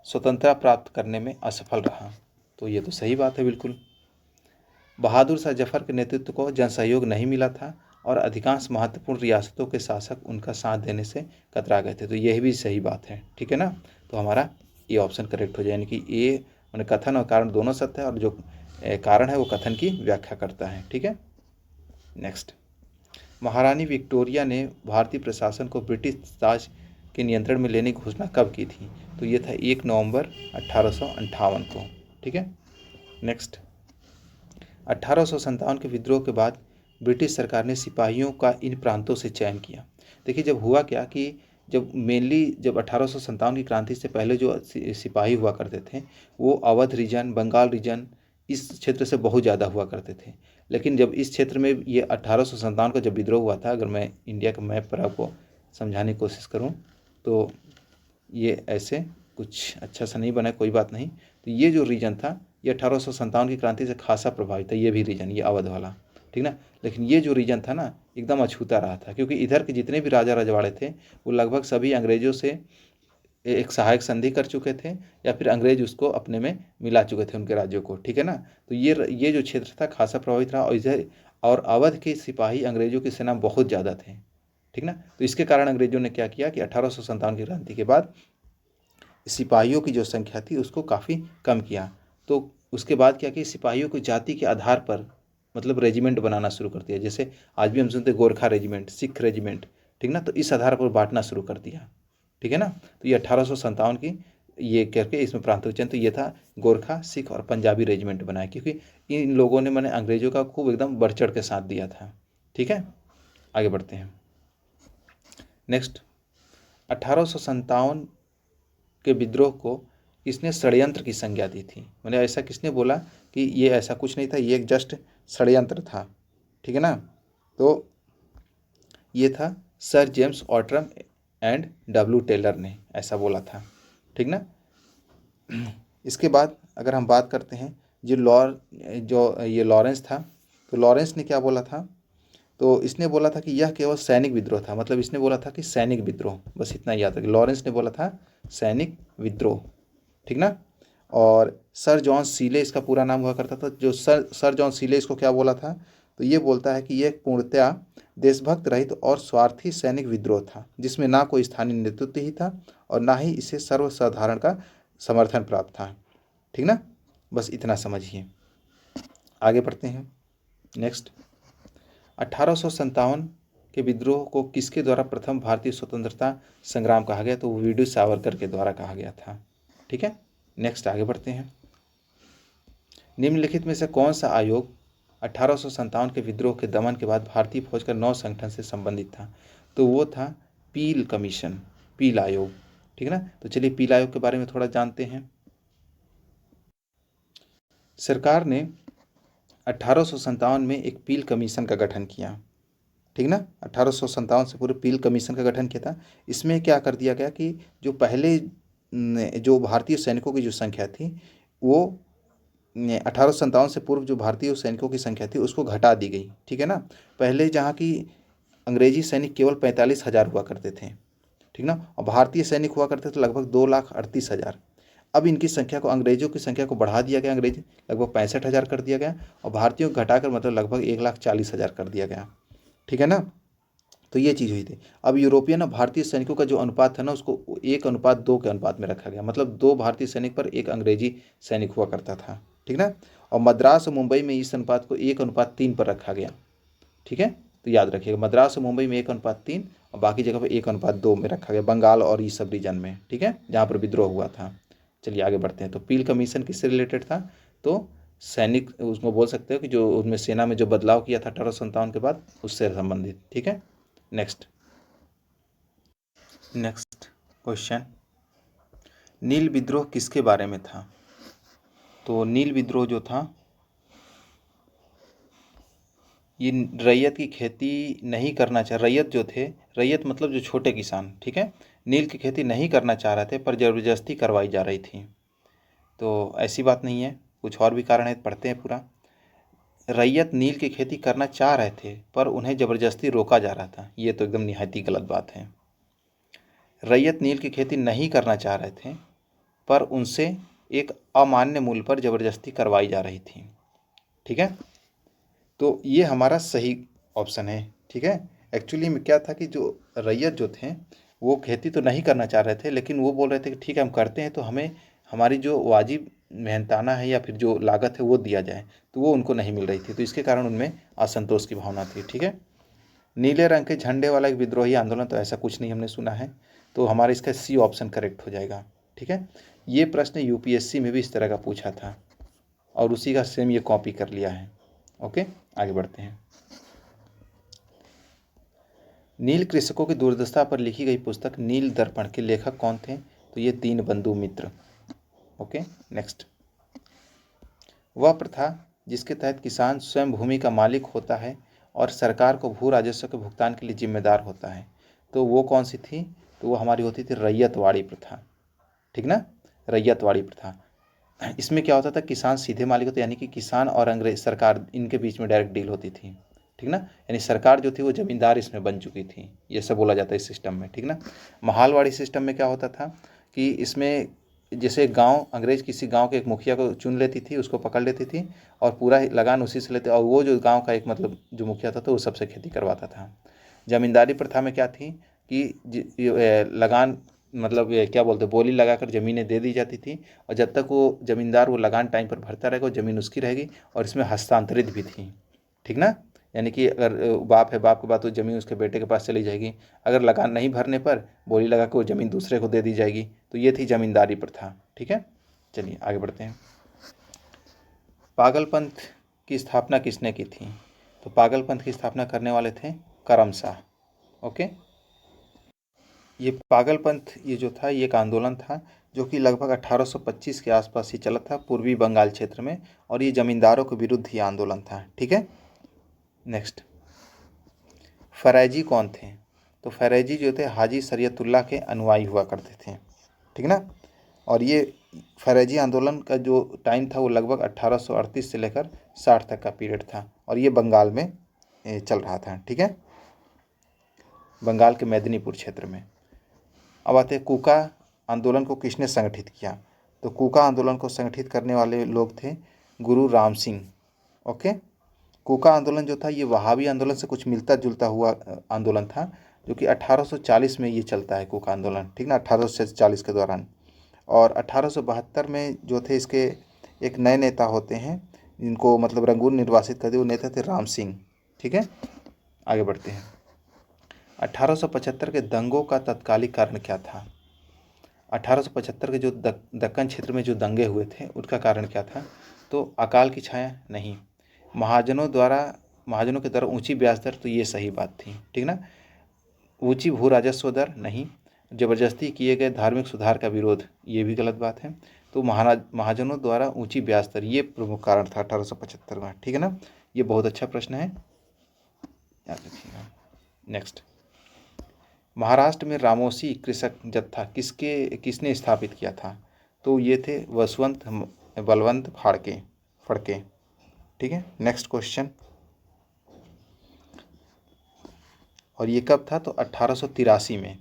Speaker 1: स्वतंत्रता प्राप्त करने में असफल रहा। तो ये तो सही बात है बिल्कुल। बहादुर शाह जफर के नेतृत्व को जनसहयोग नहीं मिला था और अधिकांश महत्वपूर्ण रियासतों के शासक उनका साथ देने से कतरा गए थे। तो यह भी सही बात है। ठीक है ना, तो हमारा ये ऑप्शन करेक्ट हो जाए, यानी कि ये मैंने कथन और कारण दोनों सत्य है, और जो कारण है वो कथन की व्याख्या करता है। ठीक है, नेक्स्ट, महारानी विक्टोरिया ने भारतीय प्रशासन को ब्रिटिश राज के नियंत्रण में लेने की घोषणा कब की थी? तो ये था 1 नवंबर 1858 को। ठीक है, नेक्स्ट, 1857 के विद्रोह के बाद ब्रिटिश सरकार ने सिपाहियों का इन प्रांतों से चयन किया। देखिए जब हुआ क्या कि जब मेनली जब 1857 की क्रांति से पहले जो सिपाही हुआ करते थे वो अवध रीजन, बंगाल रीजन, इस क्षेत्र से बहुत ज़्यादा हुआ करते थे। लेकिन जब इस क्षेत्र में ये 1857 का जब विद्रोह हुआ था, अगर मैं इंडिया के मैप पर आपको समझाने की कोशिश करूं तो ये ऐसे कुछ अच्छा सा नहीं बना, कोई बात नहीं। तो ये जो रीजन था ये 1857 की क्रांति से खासा प्रभावित था, ये भी रीजन, ये अवध वाला, ठीक ना। लेकिन ये जो रीजन था ना एकदम अछूता रहा था, क्योंकि इधर के जितने भी राजा रजवाड़े थे वो लगभग सभी अंग्रेजों से एक सहायक संधि कर चुके थे या फिर अंग्रेज उसको अपने में मिला चुके थे उनके राज्यों को, ठीक है ना। तो ये जो क्षेत्र था खासा प्रभावित रहा, और इधर और अवध के सिपाही अंग्रेजों की सेना बहुत ज़्यादा थे, ठीक ना। तो इसके कारण अंग्रेजों ने क्या किया कि 1857 की क्रांति के बाद सिपाहियों की जो संख्या थी उसको काफ़ी कम किया। तो उसके बाद क्या कि सिपाहियों को जाति के आधार पर मतलब रेजिमेंट बनाना शुरू कर दिया, जैसे आज भी हम सुनते हैं गोरखा रेजिमेंट, सिख रेजिमेंट, ठीक ना। तो इस आधार पर बांटना शुरू कर दिया, ठीक है ना। तो ये 1857 की ये करके इसमें प्रांतीय चयन, तो ये था गोरखा, सिख और पंजाबी रेजिमेंट बनाया, क्योंकि इन लोगों ने मैंने अंग्रेजों का खूब एकदम बढ़ चढ़ के साथ दिया था, ठीक है। आगे बढ़ते हैं। नेक्स्ट, 1857 के विद्रोह को इसने षड्यंत्र की संज्ञा दी थी। मैंने ऐसा किसने बोला कि ये ऐसा कुछ नहीं था, ये एक जस्ट षड्यंत्र था, ठीक है ना। तो ये था sir James Outram and W Taylor ने ऐसा बोला था, ठीक ना। इसके बाद अगर हम बात करते हैं जो ये लॉरेंस था, तो लॉरेंस ने क्या बोला था, तो इसने बोला था कि यह केवल सैनिक विद्रोह था, मतलब इसने बोला था कि सैनिक विद्रोह, बस इतना याद रखिए, लॉरेंस ने बोला था सैनिक विद्रोह, ठीक ना। और सर जॉन सीले इसका पूरा नाम हुआ करता था, जो सर जॉन सीले इसको क्या बोला था, तो ये बोलता है कि यह पूर्णतया देशभक्त रहित और स्वार्थी सैनिक विद्रोह था, जिसमें ना कोई स्थानीय नेतृत्व ही था और ना ही इसे सर्वसाधारण का समर्थन प्राप्त था, ठीक ना। बस इतना समझिए। आगे बढ़ते हैं। नेक्स्ट, 1857 के विद्रोह को किसके द्वारा प्रथम भारतीय स्वतंत्रता संग्राम कहा गया, तो वो वी डी सावरकर के द्वारा कहा गया था, ठीक है। नेक्स्ट आगे बढ़ते हैं। निम्नलिखित में से कौन सा आयोग 1857 के विद्रोह के दमन के बाद भारतीय फौज का नौ संगठन से संबंधित था, तो वो था पील कमीशन, पील आयोग, ठीक है ना। तो चलिए पील आयोग के बारे में थोड़ा जानते हैं। सरकार ने 1857 में एक पील कमीशन का गठन किया, ठीक ना। 1857 से पूरे पील कमीशन का गठन किया था। इसमें क्या कर दिया गया कि जो पहले जो भारतीय सैनिकों की जो संख्या थी वो 1857 से पूर्व जो भारतीय सैनिकों की संख्या थी उसको घटा दी गई, ठीक है ना। पहले जहाँ की अंग्रेजी सैनिक केवल 45,000 हुआ करते थे, ठीक ना, और भारतीय सैनिक हुआ करते थे लगभग 2,38,000। अब इनकी संख्या को, अंग्रेजों की संख्या को बढ़ा दिया गया, अंग्रेज लगभग 65,000 कर दिया गया और भारतीयों को घटाकर मतलब लगभग 1,40,000 कर दिया गया, ठीक है ना। तो ये चीज़ हुई थी। अब यूरोपियन और भारतीय सैनिकों का जो अनुपात था ना उसको 1:2 के अनुपात में रखा गया, मतलब 2 भारतीय सैनिक पर 1 अंग्रेजी सैनिक हुआ करता था, ठीक ना। और मद्रास और मुंबई में इस अनुपात को 1:3 पर रखा गया, ठीक है। तो याद रखिएगा, मद्रास और मुंबई में 1:3 और बाकी जगह पर 1:2 में रखा गया, बंगाल और ये सब रीजन में, ठीक है, जहाँ पर विद्रोह हुआ था। चलिए आगे बढ़ते हैं। तो पील कमीशन किससे रिलेटेड था, तो सैनिक उसको बोल सकते हो कि जो उनमें सेना में जो बदलाव किया था 1857 के बाद उससे संबंधित, ठीक है। नेक्स्ट क्वेश्चन, नील विद्रोह किसके बारे में था, तो नील विद्रोह जो था ये रैयत की खेती नहीं करना चाह, रैयत जो थे, रैयत मतलब जो छोटे किसान, ठीक है, नील की खेती नहीं करना चाह रहे थे पर ज़बरदस्ती करवाई जा रही थी। तो ऐसी बात नहीं है, कुछ और भी कारण है, पढ़ते हैं पूरा। रैयत नील की खेती करना चाह रहे थे पर उन्हें ज़बरदस्ती रोका जा रहा था, ये तो एकदम निहायती गलत बात है। रैयत नील की खेती नहीं करना चाह रहे थे पर उनसे एक अमान्य मूल्य पर ज़बरदस्ती करवाई जा रही थी, ठीक है। तो ये हमारा सही ऑप्शन है, ठीक है। एक्चुअली में क्या था कि जो रैयत जो थे वो खेती तो नहीं करना चाह रहे थे, लेकिन वो बोल रहे थे कि ठीक है हम करते हैं तो हमें हमारी जो वाजिब मेहनताना है या फिर जो लागत है वो दिया जाए, तो वो उनको नहीं मिल रही थी, तो इसके कारण उनमें असंतोष की भावना थी, ठीक है। नीले रंग के झंडे वाला एक विद्रोही आंदोलन, तो ऐसा कुछ नहीं हमने सुना है, तो हमारा इसका सी ऑप्शन करेक्ट हो जाएगा, ठीक है। ये प्रश्न यूपीएससी में भी इस तरह का पूछा था और उसी का सेम ये कॉपी कर लिया है। ओके, आगे बढ़ते हैं। नील कृषकों की दुर्दशा पर लिखी गई पुस्तक नील दर्पण के लेखक कौन थे? तो ये दीनबंधु मित्र। Okay, next. वह प्रथा जिसके तहत किसान स्वयं भूमि का मालिक होता है और सरकार को भू राजस्व के भुगतान के लिए जिम्मेदार होता है, तो वो कौन सी थी? तो वो हमारी होती थी रैयतवाड़ी प्रथा। ठीक ना, रैयतवाड़ी प्रथा। इसमें क्या होता था, किसान सीधे मालिक होते, यानी कि किसान और अंग्रेज सरकार इनके बीच में डायरेक्ट डील होती थी। ठीक ना, यानी सरकार जो थी वो जमींदार इसमें बन चुकी थी, ये सब बोला जाता है इस सिस्टम में। ठीक ना, महालवाड़ी सिस्टम में क्या होता था कि इसमें जैसे गांव, अंग्रेज किसी गांव के एक मुखिया को चुन लेती थी, उसको पकड़ लेती थी और पूरा लगान उसी से लेते, और वो जो गांव का एक मतलब जो मुखिया था तो वो सबसे खेती करवाता था। जमींदारी प्रथा में क्या थी कि लगान मतलब ये क्या बोलते, बोली लगाकर ज़मीनें दे दी जाती थी, और जब तक वो ज़मींदार वो लगान टाइम पर भरता रहेगा वो ज़मीन उसकी रहेगी, और इसमें हस्तांतरित भी थी। ठीक ना, यानी कि अगर बाप है, बाप के बाद वो ज़मीन उसके बेटे के पास चली जाएगी, अगर लगान नहीं भरने पर बोली लगा के वो ज़मीन दूसरे को दे दी जाएगी। तो ये थी ज़मींदारी प्रथा। ठीक है, चलिए आगे बढ़ते हैं। पागलपंथ की स्थापना किसने की थी? तो पागलपंथ की स्थापना करने वाले थे करम शाह। ओके, ये पागलपंथ ये जो था ये एक आंदोलन था जो कि लगभग 1825 के आसपास ही चला था पूर्वी बंगाल क्षेत्र में, और ये जमींदारों के विरुद्ध ही आंदोलन था। ठीक है, नेक्स्ट। फरैजी कौन थे? तो फरैजी जो थे हाजी शरीयतुल्लाह के अनुयायी हुआ करते थे। ठीक ना, और ये फरैजी आंदोलन का जो टाइम था वो लगभग 1838 से लेकर 60 तक का पीरियड था, और ये बंगाल में चल रहा था। ठीक है, बंगाल के मेदिनीपुर क्षेत्र में। अब आते हैं कूका आंदोलन को किसने संगठित किया? तो कूका आंदोलन को संगठित करने वाले लोग थे गुरु राम सिंह। ओके, कूका आंदोलन जो था ये वहाबी आंदोलन से कुछ मिलता जुलता हुआ आंदोलन था, जो कि 1840 में ये चलता है कूका आंदोलन। ठीक ना, 1840 के दौरान। और 1872 में जो थे इसके एक नए नेता होते हैं जिनको मतलब रंगून निर्वासित कर दिए, वो नेता थे राम सिंह। ठीक है, आगे बढ़ते हैं। 1875 के दंगों का तत्कालिक कारण क्या था? 1875 के जो दक्कन क्षेत्र में जो दंगे हुए थे उसका कारण क्या था? तो अकाल की छाया नहीं, महाजनों के द्वारा ऊंची ब्याज दर, तो ये सही बात थी। ठीक ना, ऊंची भू राजस्व दर नहीं, जबरदस्ती किए गए धार्मिक सुधार का विरोध, ये भी गलत बात है। तो महाजनों द्वारा ऊंची ब्याज दर ये प्रमुख कारण था 1875 में। ठीक है ना, ये बहुत अच्छा प्रश्न है, याद रखिएगा। नेक्स्ट। महाराष्ट्र में रामोसी कृषक जत्था किसने स्थापित किया था? तो ये थे वसवंत बलवंत फड़के। ठीक है, नेक्स्ट क्वेश्चन। और ये कब था? तो 1883 में।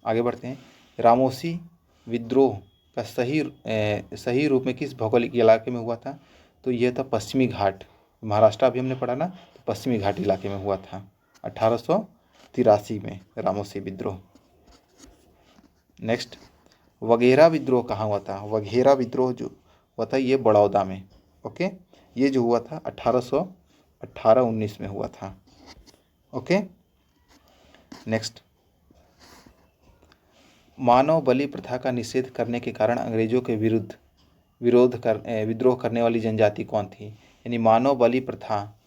Speaker 1: आगे बढ़ते हैं। रामोसी विद्रोह का सही रूप में किस भौगोलिक इलाके में हुआ था? तो यह था पश्चिमी घाट, महाराष्ट्र अभी हमने पढ़ा ना, तो पश्चिमी घाट इलाके में हुआ था 1883 में रामोसी विद्रोह। नेक्स्ट। वघेरा विद्रोह कहाँ हुआ था? वघेरा विद्रोह जो हुआ था ये बड़ौदा में। ओके, ये जो हुआ था 1818-19 में हुआ था। Okay, next. मानव बलि प्रथा का निषेध करने के कारण अंग्रेजों के विरुद्ध विद्रोह करने वाली जनजाति कौन थी? यानी मानव बलि प्रथा,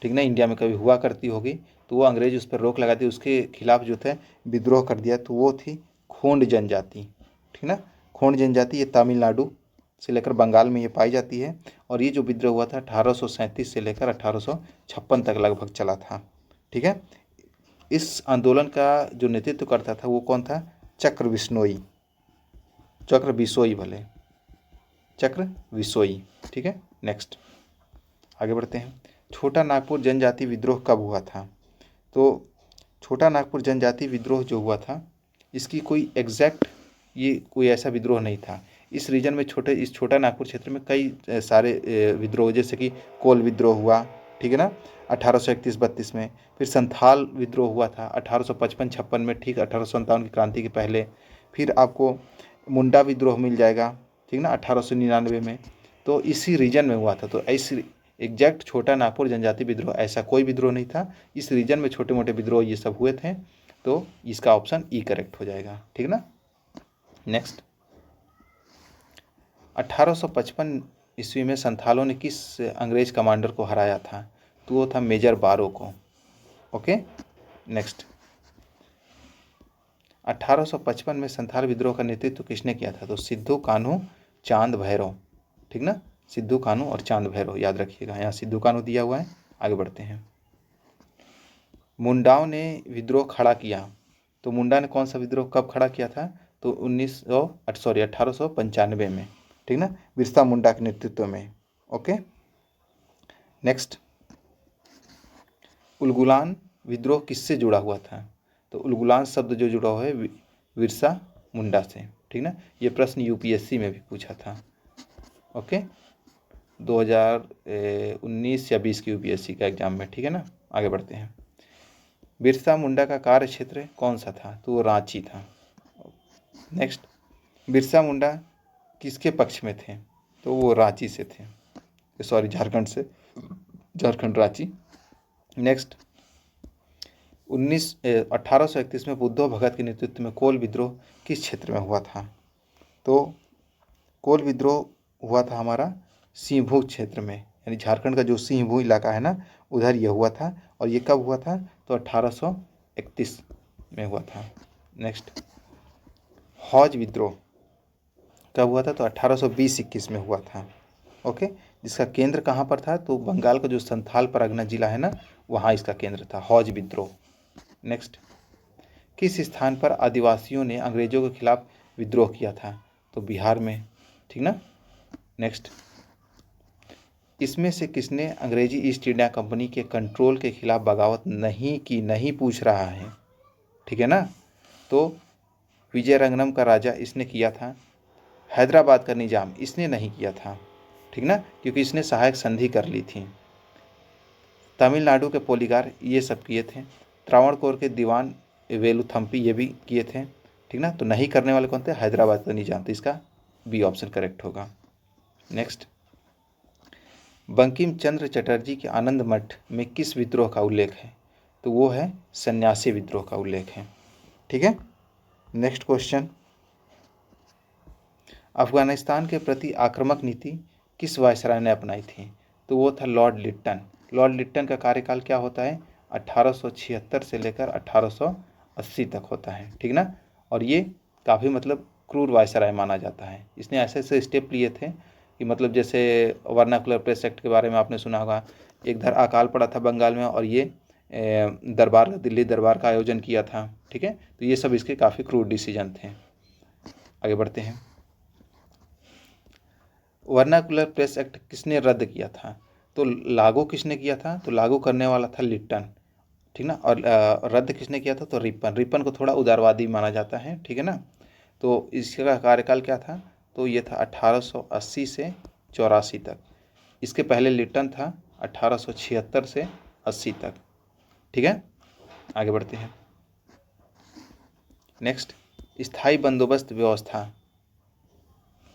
Speaker 1: ठीक ना, इंडिया में कभी हुआ करती होगी, तो वो अंग्रेज उस पर रोक लगाती, उसके खिलाफ जो थे विद्रोह कर दिया, तो वो थी खोंड जनजाति। ठीक ना, खोंड जनजाति ये तमिलनाडु से लेकर बंगाल में ये पाई जाती है, और ये जो विद्रोह हुआ था 1837 से लेकर 1856 तक लगभग चला था। ठीक है, इस आंदोलन का जो नेतृत्व करता था वो कौन था? चक्र बिश्नोई, चक्र बिश्नोई। ठीक है, नेक्स्ट आगे बढ़ते हैं। छोटा नागपुर जनजाति विद्रोह कब हुआ था? तो छोटा नागपुर जनजाति विद्रोह जो हुआ था इसकी कोई एग्जैक्ट ये कोई ऐसा विद्रोह नहीं था। इस रीजन में इस छोटा नागपुर क्षेत्र में कई सारे विद्रोह, जैसे कि कोल विद्रोह हुआ, ठीक है ना, 1831-32 में। फिर संथाल विद्रोह हुआ था 1855-56 में, ठीक 1857 की क्रांति के पहले। फिर आपको मुंडा विद्रोह मिल जाएगा, ठीक ना, 1899 में। तो इसी रीजन में हुआ था। तो ऐसी एग्जैक्ट छोटा नागपुर जनजाति विद्रोह ऐसा कोई विद्रोह नहीं था, इस रीजन में छोटे मोटे विद्रोह ये सब हुए थे। तो इसका ऑप्शन ई करेक्ट हो जाएगा। ठीक ना, नेक्स्ट। 1855 ईस्वी में संथालों ने किस अंग्रेज कमांडर को हराया था? तो वो था मेजर बारो को। ओके, नेक्स्ट, 1855 में संथाल विद्रोह का नेतृत्व किसने किया था? तो सिद्धू कान्हू चांद भैरव, ठीक ना, सिद्धू कान्हू और चांद भैरव याद रखिएगा, यहाँ सिद्धू कान्हू दिया हुआ है। आगे बढ़ते हैं। मुंडाओं ने विद्रोह खड़ा किया, तो मुंडा ने कौन सा विद्रोह कब खड़ा किया था? तो 1895 में, ठीक ना, बिरसा मुंडा के नेतृत्व में। ओके, नेक्स्ट, उलगुलान विद्रोह किससे जुड़ा हुआ था? तो उलगुलान शब्द जो जुड़ा हुआ है बिरसा मुंडा से, ठीक ना। ये प्रश्न यूपीएससी में भी पूछा था। ओके, 2019 या 20 की यूपीएससी का एग्जाम में, ठीक है ना। आगे बढ़ते हैं। बिरसा मुंडा का कार्य क्षेत्र कौन सा था? तो वो रांची था। नेक्स्ट, बिरसा मुंडा किसके पक्ष में थे? तो वो रांची से थे, सॉरी झारखंड से, झारखंड रांची। नेक्स्ट, 1831 में बुद्धो भगत के नेतृत्व में कोल विद्रोह किस क्षेत्र में हुआ था? तो कोल विद्रोह हुआ था हमारा सिंहभू क्षेत्र में, यानी झारखंड का जो सिंहभू इलाका है ना, उधर ये हुआ था। और ये कब हुआ था? तो 1831 में हुआ था। नेक्स्ट, हौज विद्रोह कब हुआ था? तो 1820-21 में हुआ था। ओके, जिसका केंद्र कहाँ पर था? तो बंगाल का जो संथाल परगना जिला है ना, वहाँ इसका केंद्र था, हौज विद्रोह। नेक्स्ट, किस स्थान पर आदिवासियों ने अंग्रेजों के खिलाफ विद्रोह किया था? तो बिहार में, ठीक ना। नेक्स्ट, इसमें से किसने अंग्रेजी ईस्ट इंडिया कंपनी के कंट्रोल के खिलाफ बगावत नहीं की? नहीं पूछ रहा है, ठीक है ना। तो विजयरंगनम का राजा इसने किया था, हैदराबाद का निजाम इसने नहीं किया था, ठीक ना, क्योंकि इसने सहायक संधि कर ली थी। तमिलनाडु के पोलीगार ये सब किए थे। त्रावणकोर के दीवान वेलुथम्पी ये भी किए थे, ठीक ना। तो नहीं करने वाले कौन थे? हैदराबाद का निजाम। तो इसका बी ऑप्शन करेक्ट होगा। नेक्स्ट, बंकिम चंद्र चटर्जी के आनंद मठ में किस विद्रोह का उल्लेख है? तो वो है सन्यासी विद्रोह का उल्लेख है, ठीक है। नेक्स्ट क्वेश्चन, अफगानिस्तान के प्रति आक्रामक नीति किस वायसराय ने अपनाई थी? तो वो था लॉर्ड लिट्टन। लॉर्ड लिट्टन का कार्यकाल क्या होता है? 1876 से लेकर 1880 तक होता है, ठीक ना। और ये काफ़ी मतलब क्रूर वायसराय माना जाता है। इसने ऐसे ऐसे स्टेप लिए थे कि मतलब जैसे वर्नाकुलर प्रेस एक्ट के बारे में आपने सुना होगा, एक धर अकाल पड़ा था बंगाल में और ये दरबार, दिल्ली दरबार का आयोजन किया था, ठीक है। तो ये सब इसके काफ़ी क्रूर डिसीजन थे। आगे बढ़ते हैं। वर्नाकुलर प्रेस एक्ट किसने रद्द किया था? तो लागू किसने किया था? तो लागू करने वाला था लिट्टन, ठीक ना। और रद्द किसने किया था? तो रिपन। रिपन को थोड़ा उदारवादी माना जाता है, ठीक है ना। तो इसका कार्यकाल क्या था? तो ये था 1880 से 84 तक। इसके पहले लिट्टन था 1876 से 80 तक, ठीक है। आगे बढ़ते हैं। नेक्स्ट, स्थायी बंदोबस्त व्यवस्था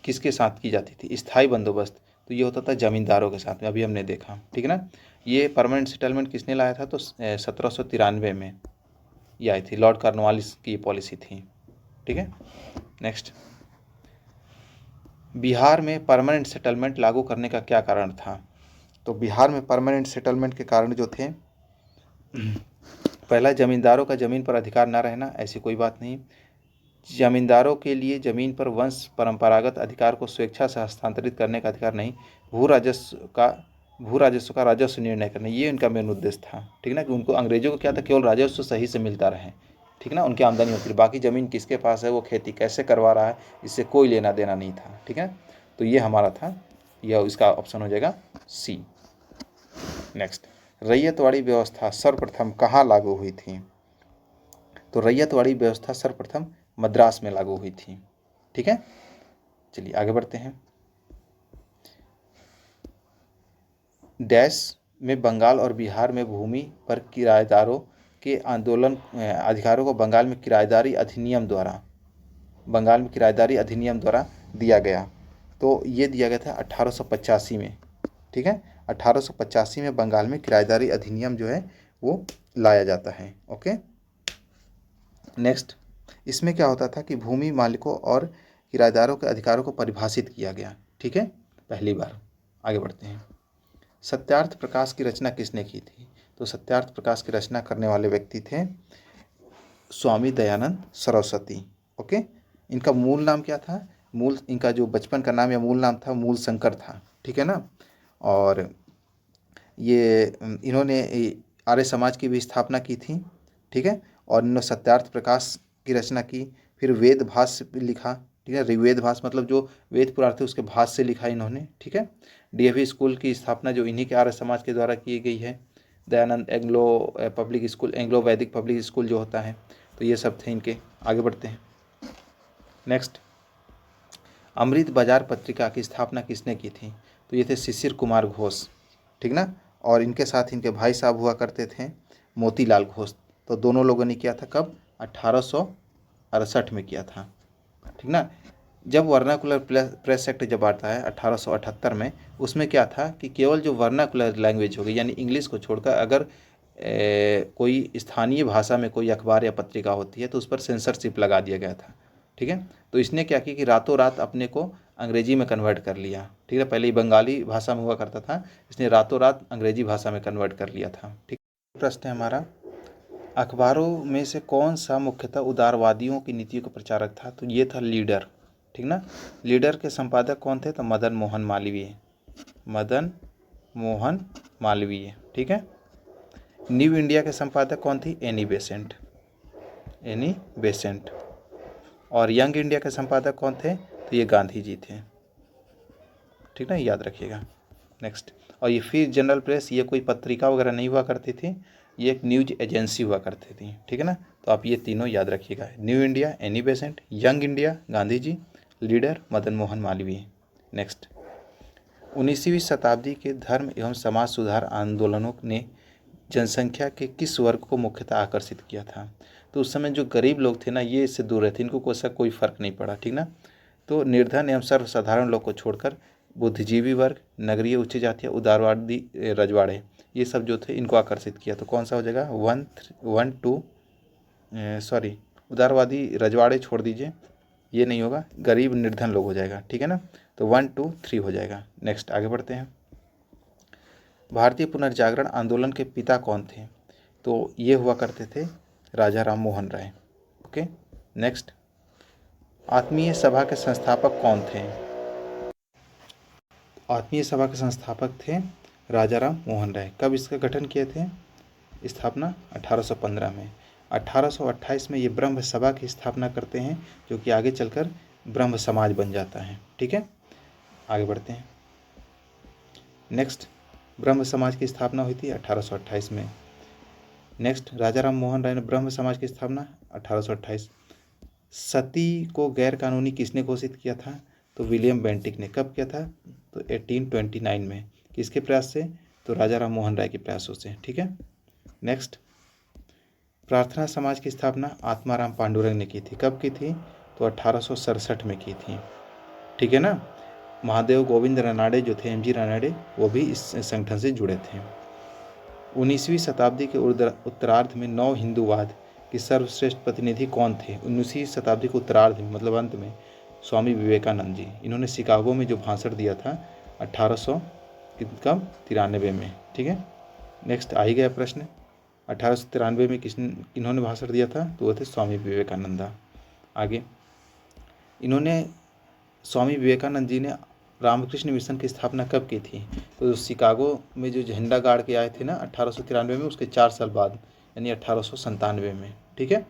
Speaker 1: किसके साथ की जाती थी? स्थायी बंदोबस्त, तो ये होता था जमींदारों के साथ में, अभी हमने देखा, ठीक है ना। ये परमानेंट सेटलमेंट किसने लाया था? तो 1793 में ये आई थी, लॉर्ड कॉर्नवालिस की ये पॉलिसी थी, ठीक है। नेक्स्ट, बिहार में परमानेंट सेटलमेंट लागू करने का क्या कारण था? तो बिहार में परमानेंट सेटलमेंट के कारण जो थे, पहला जमींदारों का ज़मीन पर अधिकार न रहना, ऐसी कोई बात नहीं। जमींदारों के लिए ज़मीन पर वंश परंपरागत अधिकार को स्वेच्छा से हस्तांतरित करने का अधिकार नहीं। भू राजस्व का राजस्व निर्णय करना, ये उनका मेन उद्देश्य था, ठीक ना। कि उनको अंग्रेजों को क्या था? केवल राजस्व सही से मिलता रहे, ठीक ना, उनकी आमदनी होती रही, बाकी ज़मीन किसके पास है, वो खेती कैसे करवा रहा है, इससे कोई लेना देना नहीं था, ठीक है। तो ये हमारा था, यह इसका ऑप्शन हो जाएगा सी। नेक्स्ट, रैयतवाड़ी व्यवस्था सर्वप्रथम कहाँ लागू हुई थी? तो रैयतवाड़ी व्यवस्था सर्वप्रथम मद्रास में लागू हुई थी, ठीक है। चलिए आगे बढ़ते हैं। डैश में बंगाल और बिहार में भूमि पर किराएदारों के आंदोलन अधिकारों को बंगाल में किराएदारी अधिनियम द्वारा दिया गया। तो ये दिया गया था 1885 में, ठीक है। 1885 में बंगाल में किराएदारी अधिनियम जो है वो लाया जाता है। ओके, नेक्स्ट, इसमें क्या होता था कि भूमि मालिकों और किराएदारों के अधिकारों को परिभाषित किया गया, ठीक है, पहली बार। आगे बढ़ते हैं। सत्यार्थ प्रकाश की रचना किसने की थी? तो सत्यार्थ प्रकाश की रचना करने वाले व्यक्ति थे स्वामी दयानंद सरस्वती। ओके, इनका मूल नाम क्या था? इनका जो बचपन का नाम या मूल नाम था मूल शंकर था, ठीक है ना। और ये इन्होंने आर्य समाज की भी स्थापना की थी, ठीक है। और इन्होंने सत्यार्थ प्रकाश की रचना की, फिर वेद भाष्य भी लिखा, ठीक है। ऋग्वेद भाष्य मतलब जो वेद पुराण थे उसके भाष्य से लिखा इन्होंने, ठीक है। डीएवी स्कूल की स्थापना जो इन्हीं के आर्य समाज के द्वारा की गई है। Dayanand Anglo public school, Anglo वैदिक पब्लिक स्कूल जो होता है, तो ये सब थे इनके। आगे बढ़ते हैं। नेक्स्ट, अमृत बाजार पत्रिका की स्थापना किसने की थी? तो ये थे शिशिर कुमार घोष, ठीक ना। और इनके साथ इनके भाई साहब हुआ करते थे मोतीलाल घोष। तो दोनों लोगों ने किया था कब? 1868 में किया था, ठीक ना। जब वर्नाकुलर प्रेस एक्ट जब आता है 1878 में, उसमें क्या था कि केवल जो वर्नाकुलर लैंग्वेज होगी यानी इंग्लिश को छोड़कर अगर कोई स्थानीय भाषा में कोई अखबार या पत्रिका होती है तो उस पर सेंसरशिप लगा दिया गया था, ठीक है। तो इसने क्या किया कि रातों रात अपने को अंग्रेजी में कन्वर्ट कर लिया, ठीक है। पहले ही बंगाली भाषा में हुआ करता था, इसने रातों रात अंग्रेजी भाषा में कन्वर्ट कर लिया था, ठीक। प्रश्न है हमारा, अखबारों में से कौन सा मुख्यतः उदारवादियों की नीतियों का प्रचारक था? तो ये था लीडर, ठीक ना। लीडर के संपादक कौन थे? तो मदन मोहन मालवीय, मदन मोहन मालवीय, ठीक है। न्यू इंडिया के संपादक कौन थी? Annie Besant, Annie Besant. और यंग इंडिया के संपादक कौन थे? तो ये गांधी जी थे, ठीक ना, याद रखिएगा। नेक्स्ट, और ये फिर जनरल प्रेस, ये कोई पत्रिका वगैरह नहीं हुआ करती थी, ये एक न्यूज एजेंसी हुआ करती थी, ठीक है ना। तो आप ये तीनों याद रखिएगा, New India Annie Besant, Young India Gandhi ji, leader Madan Mohan Malviya. Next, 19वीं शताब्दी के धर्म एवं समाज सुधार आंदोलनों ने जनसंख्या के किस वर्ग को मुख्यतः आकर्षित किया था? तो उस समय जो गरीब लोग थे ना, ये इससे दूर रहते, इनको कोई फ़र्क नहीं पड़ा, ठीक ना। तो निर्धन एवं सर्वसाधारण लोग को छोड़कर बुद्धिजीवी वर्ग, नगरीय उच्च जातियाँ, उदारवादी रजवाड़े, ये सब जो थे इनको आकर्षित किया। तो कौन सा हो जाएगा? उदारवादी रजवाड़े छोड़ दीजिए, ये नहीं होगा, गरीब निर्धन लोग हो जाएगा, ठीक है ना। तो 1, 2, 3 हो जाएगा। नेक्स्ट, आगे बढ़ते हैं। भारतीय पुनर्जागरण आंदोलन के पिता कौन थे? तो ये हुआ करते थे राजा राम मोहन राय। ओके, नेक्स्ट, आत्मीय सभा के संस्थापक कौन थे? आत्मीय सभा के संस्थापक थे राजा राम मोहन राय। कब इसका गठन किए थे? स्थापना 1815 में। 1828 में ये ब्रह्म सभा की स्थापना करते हैं, जो कि आगे चलकर ब्रह्म समाज बन जाता है, ठीक है। आगे बढ़ते हैं। नेक्स्ट, ब्रह्म समाज की स्थापना हुई थी 1828 में। नेक्स्ट, राजा राम मोहन राय ने ब्रह्म समाज की स्थापना 1828। सती को गैर कानूनी किसने घोषित किया था? तो विलियम बेंटिक ने। कब किया था? तो 1829 में। किसके प्रयास से? तो राजा राम मोहन राय के प्रयासों से, ठीक है। नेक्स्ट, प्रार्थना समाज की स्थापना आत्माराम पांडुरंग ने की थी। कब की थी? तो 1867 में की थी, ठीक है ना। महादेव गोविंद रानाडे जो थे, एमजी रानाडे, वो भी इस संगठन से जुड़े थे। 19वीं शताब्दी के उत्तरार्ध में नव हिंदूवाद के सर्वश्रेष्ठ प्रतिनिधि कौन थे? 19वीं शताब्दी के उत्तरार्ध में मतलब अंत में स्वामी विवेकानंद जी। इन्होंने शिकागो में जो भाषण दिया था 1893 में, ठीक है। नेक्स्ट, आ ही गया प्रश्न, 1893 में किन्होंने भाषण दिया था? तो वो थे स्वामी विवेकानंदा। आगे, इन्होंने स्वामी विवेकानंद जी ने रामकृष्ण मिशन की स्थापना कब की थी? तो शिकागो में जो झंडा गाड़ के आए थे ना 1893 में, उसके 4 साल बाद यानी 1897 में, ठीक है।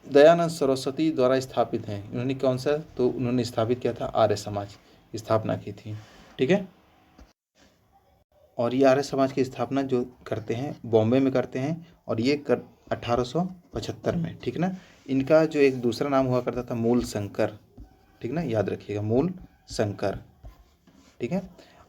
Speaker 1: दयानंद सरस्वती द्वारा स्थापित हैं, इन्होंने कौन सा? तो उन्होंने स्थापित किया था आर्य समाज की स्थापना की थी, ठीक है। और ये आर्य समाज की स्थापना जो करते हैं बॉम्बे में करते हैं, और ये 1875 में, ठीक ना। इनका जो एक दूसरा नाम हुआ करता था मूल शंकर, ठीक ना, याद रखिएगा, मूल शंकर, ठीक है।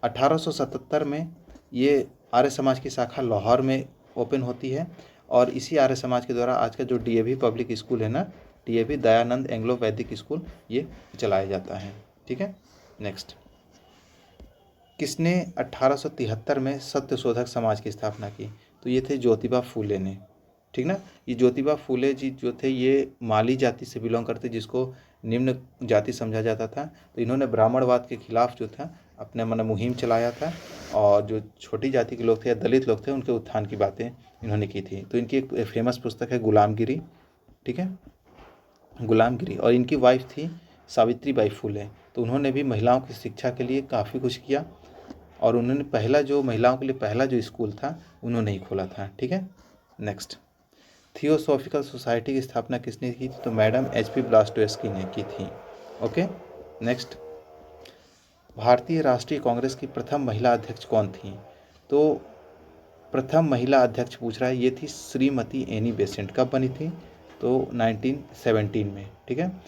Speaker 1: 1877 में ये आर्य समाज की शाखा लाहौर में ओपन होती है, और इसी आर्य समाज के द्वारा आज का जो डीएवी पब्लिक स्कूल है ना, डीएवी दयानंद एंग्लो वैदिक स्कूल, ये चलाया जाता है, ठीक है। नेक्स्ट, किसने 1873 में सत्यशोधक समाज की स्थापना की? तो ये थे ज्योतिबा फूले ने, ठीक ना। ये ज्योतिबा फूले जी जो थे ये माली जाति से बिलोंग करते, जिसको निम्न जाति समझा जाता था। तो इन्होंने ब्राह्मणवाद के खिलाफ जो था अपने मन मुहिम चलाया था, और जो छोटी जाति के लोग थे या दलित लोग थे उनके उत्थान की बातें इन्होंने की थी। तो इनकी एक फेमस पुस्तक है गुलामगिरी, ठीक है, गुलामगिरी। और इनकी वाइफ थी सावित्री बाई फुले। तो उन्होंने भी महिलाओं की शिक्षा के लिए काफ़ी कुछ किया, और उन्होंने पहला जो महिलाओं के लिए पहला जो स्कूल था उन्होंने ही खोला था, ठीक है। नेक्स्ट, थियोसॉफिकल सोसाइटी की स्थापना किसने की थी? तो मैडम HP ब्लास्टोस्की ने की थी। ओके। नेक्स्ट, भारतीय राष्ट्रीय कांग्रेस की प्रथम महिला अध्यक्ष कौन थी? तो प्रथम महिला अध्यक्ष पूछ रहा है, ये थी श्रीमती एनी बेसेंट। कब बनी थी? तो 1917 में, ठीक है।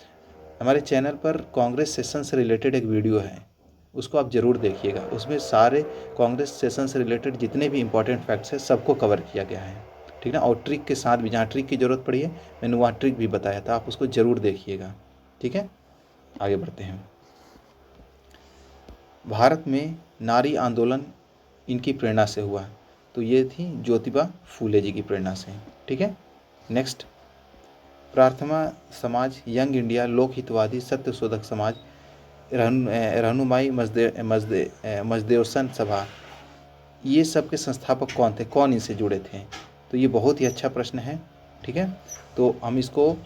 Speaker 1: हमारे चैनल पर कांग्रेस सेशन से रिलेटेड एक वीडियो है, उसको आप ज़रूर देखिएगा। उसमें सारे कांग्रेस सेशन से रिलेटेड जितने भी इंपॉर्टेंट फैक्ट्स हैं सबको कवर किया गया है, ठीक ना। और ट्रिक के साथ भी, जहाँ ट्रिक की ज़रूरत पड़ी है मैंने वहाँ ट्रिक भी बताया था, आप उसको ज़रूर देखिएगा, ठीक है। आगे बढ़ते हैं। भारत में नारी आंदोलन इनकी प्रेरणा से हुआ, तो ये थी ज्योतिबा फूले जी की प्रेरणा से, ठीक है। नेक्स्ट, प्रार्थना समाज, यंग इंडिया, लोकहितवादी, सत्यशोधक समाज, रहनुमाई मजदेवसन सभा, ये सब के संस्थापक कौन थे? कौन इनसे जुड़े थे? तो ये बहुत ही अच्छा प्रश्न है, ठीक है। तो हम इसको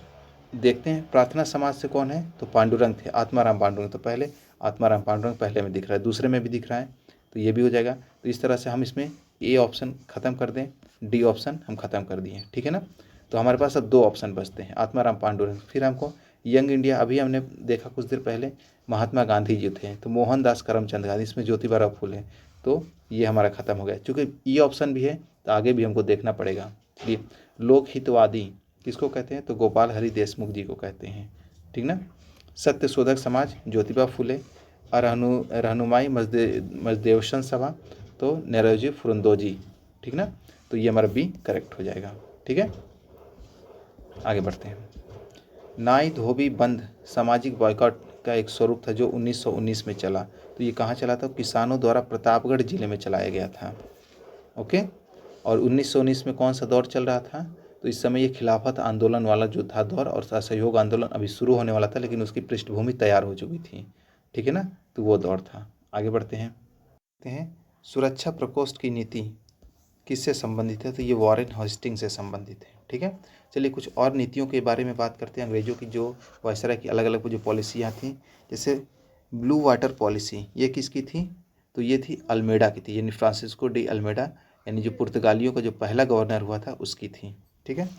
Speaker 1: देखते हैं। प्रार्थना समाज से कौन है? तो पांडुरंग थे, आत्माराम पांडुरंग। तो पहले आत्माराम पांडुरंग पहले में दिख रहा है, दूसरे में भी दिख रहा है, तो ये भी हो जाएगा। तो इस तरह से हम इसमें ए ऑप्शन ख़त्म कर दें, डी ऑप्शन हम ख़त्म कर दिए, ठीक है ना। तो हमारे पास अब 2 ऑप्शन बचते हैं, आत्माराम पांडुरंग। फिर हमको यंग इंडिया, अभी हमने देखा कुछ देर पहले महात्मा गांधी जी थे, तो मोहनदास करमचंद गांधी, इसमें ज्योतिबा फूले। तो ये हमारा ख़त्म हो गया। चूँकि ये ऑप्शन भी है तो आगे भी हमको देखना पड़ेगा। चलिए, लोक हितवादी किसको कहते हैं? तो गोपाल हरि देशमुख जी को कहते हैं, ठीक ना। सत्यशोधक समाज ज्योतिबा फूले। और रहनुमाई मजदेवसन सभा तो नेरोजी फुरंदोजी, ठीक ना। तो ये हमारा बी करेक्ट हो जाएगा, ठीक है। आगे बढ़ते हैं। नाई धोबी बंद सामाजिक बॉयकॉट का एक स्वरूप था जो 1919 में चला। तो ये कहाँ चला था? किसानों द्वारा प्रतापगढ़ जिले में चलाया गया था, ओके। और 1919 में कौन सा दौर चल रहा था? तो इस समय ये खिलाफत आंदोलन वाला जो था दौर, और असहयोग आंदोलन अभी शुरू होने वाला था, लेकिन उसकी पृष्ठभूमि तैयार हो चुकी थी, ठीक है ना। तो वो दौर था। आगे बढ़ते हैं। सुरक्षा प्रकोष्ठ की नीति किससे संबंधित है? तो ये वॉरेन हेस्टिंग से संबंधित है, ठीक है। चलिए, कुछ और नीतियों के बारे में बात करते हैं। अंग्रेजों की जो वायसराय की अलग अलग जो पॉलिसियाँ थीं, जैसे ब्लू वाटर पॉलिसी, ये किसकी थी? तो ये थी अल्मेडा की थी, यानी फ्रांसिस्को डी अल्मेडा, यानी जो पुर्तगालियों का जो पहला गवर्नर हुआ था उसकी थी, ठीक है।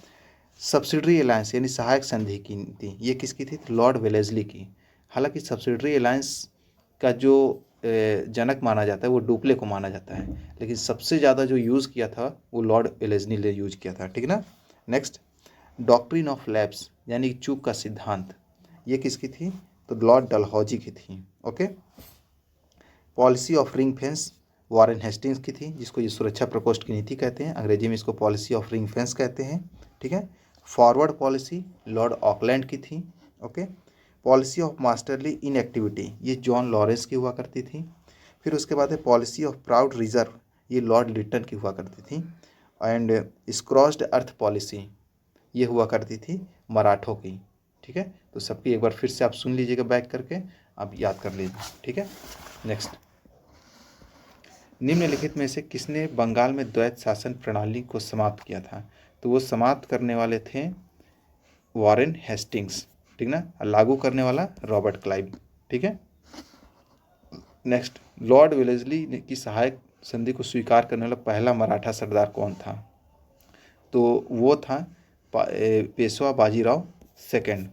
Speaker 1: सब्सिडरी अलायंस यानी सहायक संधि की नीति, ये किसकी थी? तो लॉर्ड वेलेस्ली की। हालांकि सब्सिडरी अलायंस का जो जनक माना जाता है वो डुप्ले को माना जाता है, लेकिन सबसे ज़्यादा जो यूज़ किया था वो लॉर्ड वेलेस्ली ने यूज किया था, ठीक ना। नेक्स्ट, डॉक्ट्रिन ऑफ लैप्स यानी चूक का सिद्धांत, ये किसकी थी? तो लॉर्ड डलहौजी की थी, okay. Policy of ring fence Warren Hastings की थी, जिसको ये सुरक्षा प्रकोष्ठ की नीति कहते हैं, अंग्रेजी में इसको पॉलिसी ऑफ रिंग फेंस कहते हैं, ठीक है। फॉरवर्ड पॉलिसी लॉर्ड ऑकलैंड की थी, okay. Policy of masterly inactivity, ये जॉन लॉरेंस की हुआ करती थी। फिर उसके बाद है पॉलिसी ऑफ प्राउड रिजर्व, ये लॉर्ड लिटन की हुआ करती थी। एंड स्क्रॉस्ड अर्थ पॉलिसी, ये हुआ करती थी मराठों की, ठीक है। तो सबकी एक बार फिर से आप सुन लीजिएगा बैक करके, आप याद कर लीजिए, ठीक है। नेक्स्ट, निम्नलिखित में से किसने बंगाल में द्वैत शासन प्रणाली को समाप्त किया था? तो वो समाप्त करने वाले थे वॉरेन हेस्टिंग्स, ठीक ना। लागू करने वाला रॉबर्ट क्लाइव, ठीक है। नेक्स्ट, लॉर्ड वेलेस्ली की सहायक संधि को स्वीकार करने वाला पहला मराठा सरदार कौन था? तो वो था पेशवा बाजीराव सेकंड,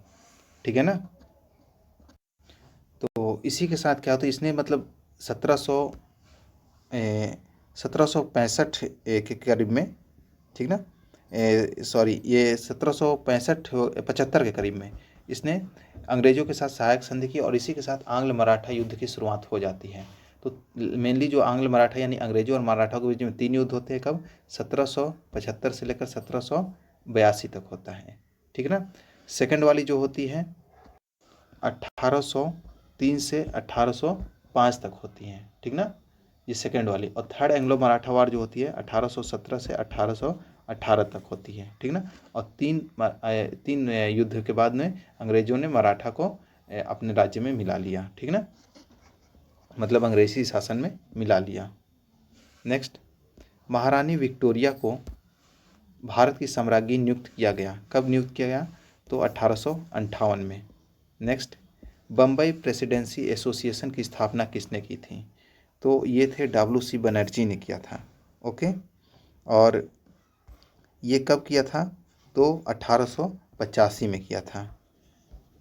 Speaker 1: ठीक है ना। तो इसी के साथ क्या होता है, इसने मतलब 1765 के करीब में, ठीक ना, सॉरी, ये 1765-75 के करीब में इसने अंग्रेज़ों के साथ सहायक संधि की, और इसी के साथ आंग्ल मराठा युद्ध की शुरुआत हो जाती है। तो मेनली जो आंग्ल मराठा यानी अंग्रेज़ों और मराठा के बीच में 3 युद्ध होते हैं, कब? 1775 से लेकर 1782 तक होता है, ठीक ना। सेकंड वाली जो होती है 1803 से 1805 तक होती हैं, ठीक ना, ये सेकेंड वाली। और थर्ड एंग्लो मराठा वार जो होती है 1817 से 1818 तक होती है, ठीक ना। और तीन युद्ध के बाद में अंग्रेजों ने मराठा को अपने राज्य में मिला लिया, ठीक ना। मतलब अंग्रेजी शासन में मिला लिया। नेक्स्ट, महारानी विक्टोरिया को भारत की सम्राज्ञी नियुक्त किया गया। कब नियुक्त किया गया? तो 1858 में। नेक्स्ट, बम्बई प्रेसिडेंसी एसोसिएशन की स्थापना किसने की थी? तो ये थे WC बनर्जी ने किया था। ओके, और ये कब किया था? तो 1885 में किया था,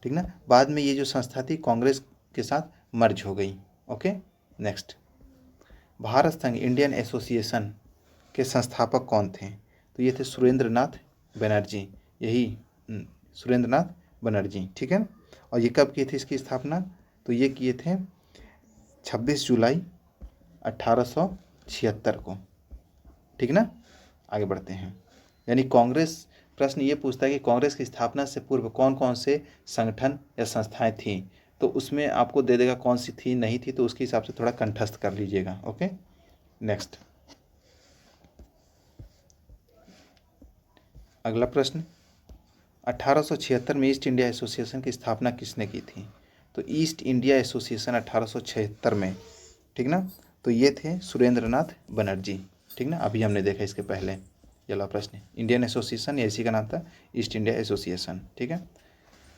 Speaker 1: ठीक ना। बाद में ये जो संस्था थी कांग्रेस के साथ मर्ज हो गई। ओके, नेक्स्ट, भारत संघ इंडियन एसोसिएशन के संस्थापक कौन थे? तो ये थे सुरेंद्र नाथ बनर्जी, यही सुरेंद्र नाथ बनर्जी, ठीक है। और ये कब की थी इसकी स्थापना? तो ये किए थे 26 जुलाई 1876 को, ठीक ना। आगे बढ़ते हैं। यानी कांग्रेस, प्रश्न ये पूछता है कि कांग्रेस की स्थापना से पूर्व कौन कौन से संगठन या संस्थाएं थीं, तो उसमें आपको दे देगा कौन सी थी नहीं थी, तो उसके हिसाब से थोड़ा कंठस्थ कर लीजिएगा। ओके, नेक्स्ट, अगला प्रश्न, 1876 में ईस्ट इंडिया एसोसिएशन की स्थापना किसने की थी? तो ईस्ट इंडिया एसोसिएशन 1876 में, ठीक ना, तो ये थे सुरेंद्र नाथ बनर्जी, ठीक ना। अभी हमने देखा इसके पहले। चला प्रश्न, इंडियन एसोसिएशन या इसी का नाम था ईस्ट इंडिया एसोसिएशन, ठीक है।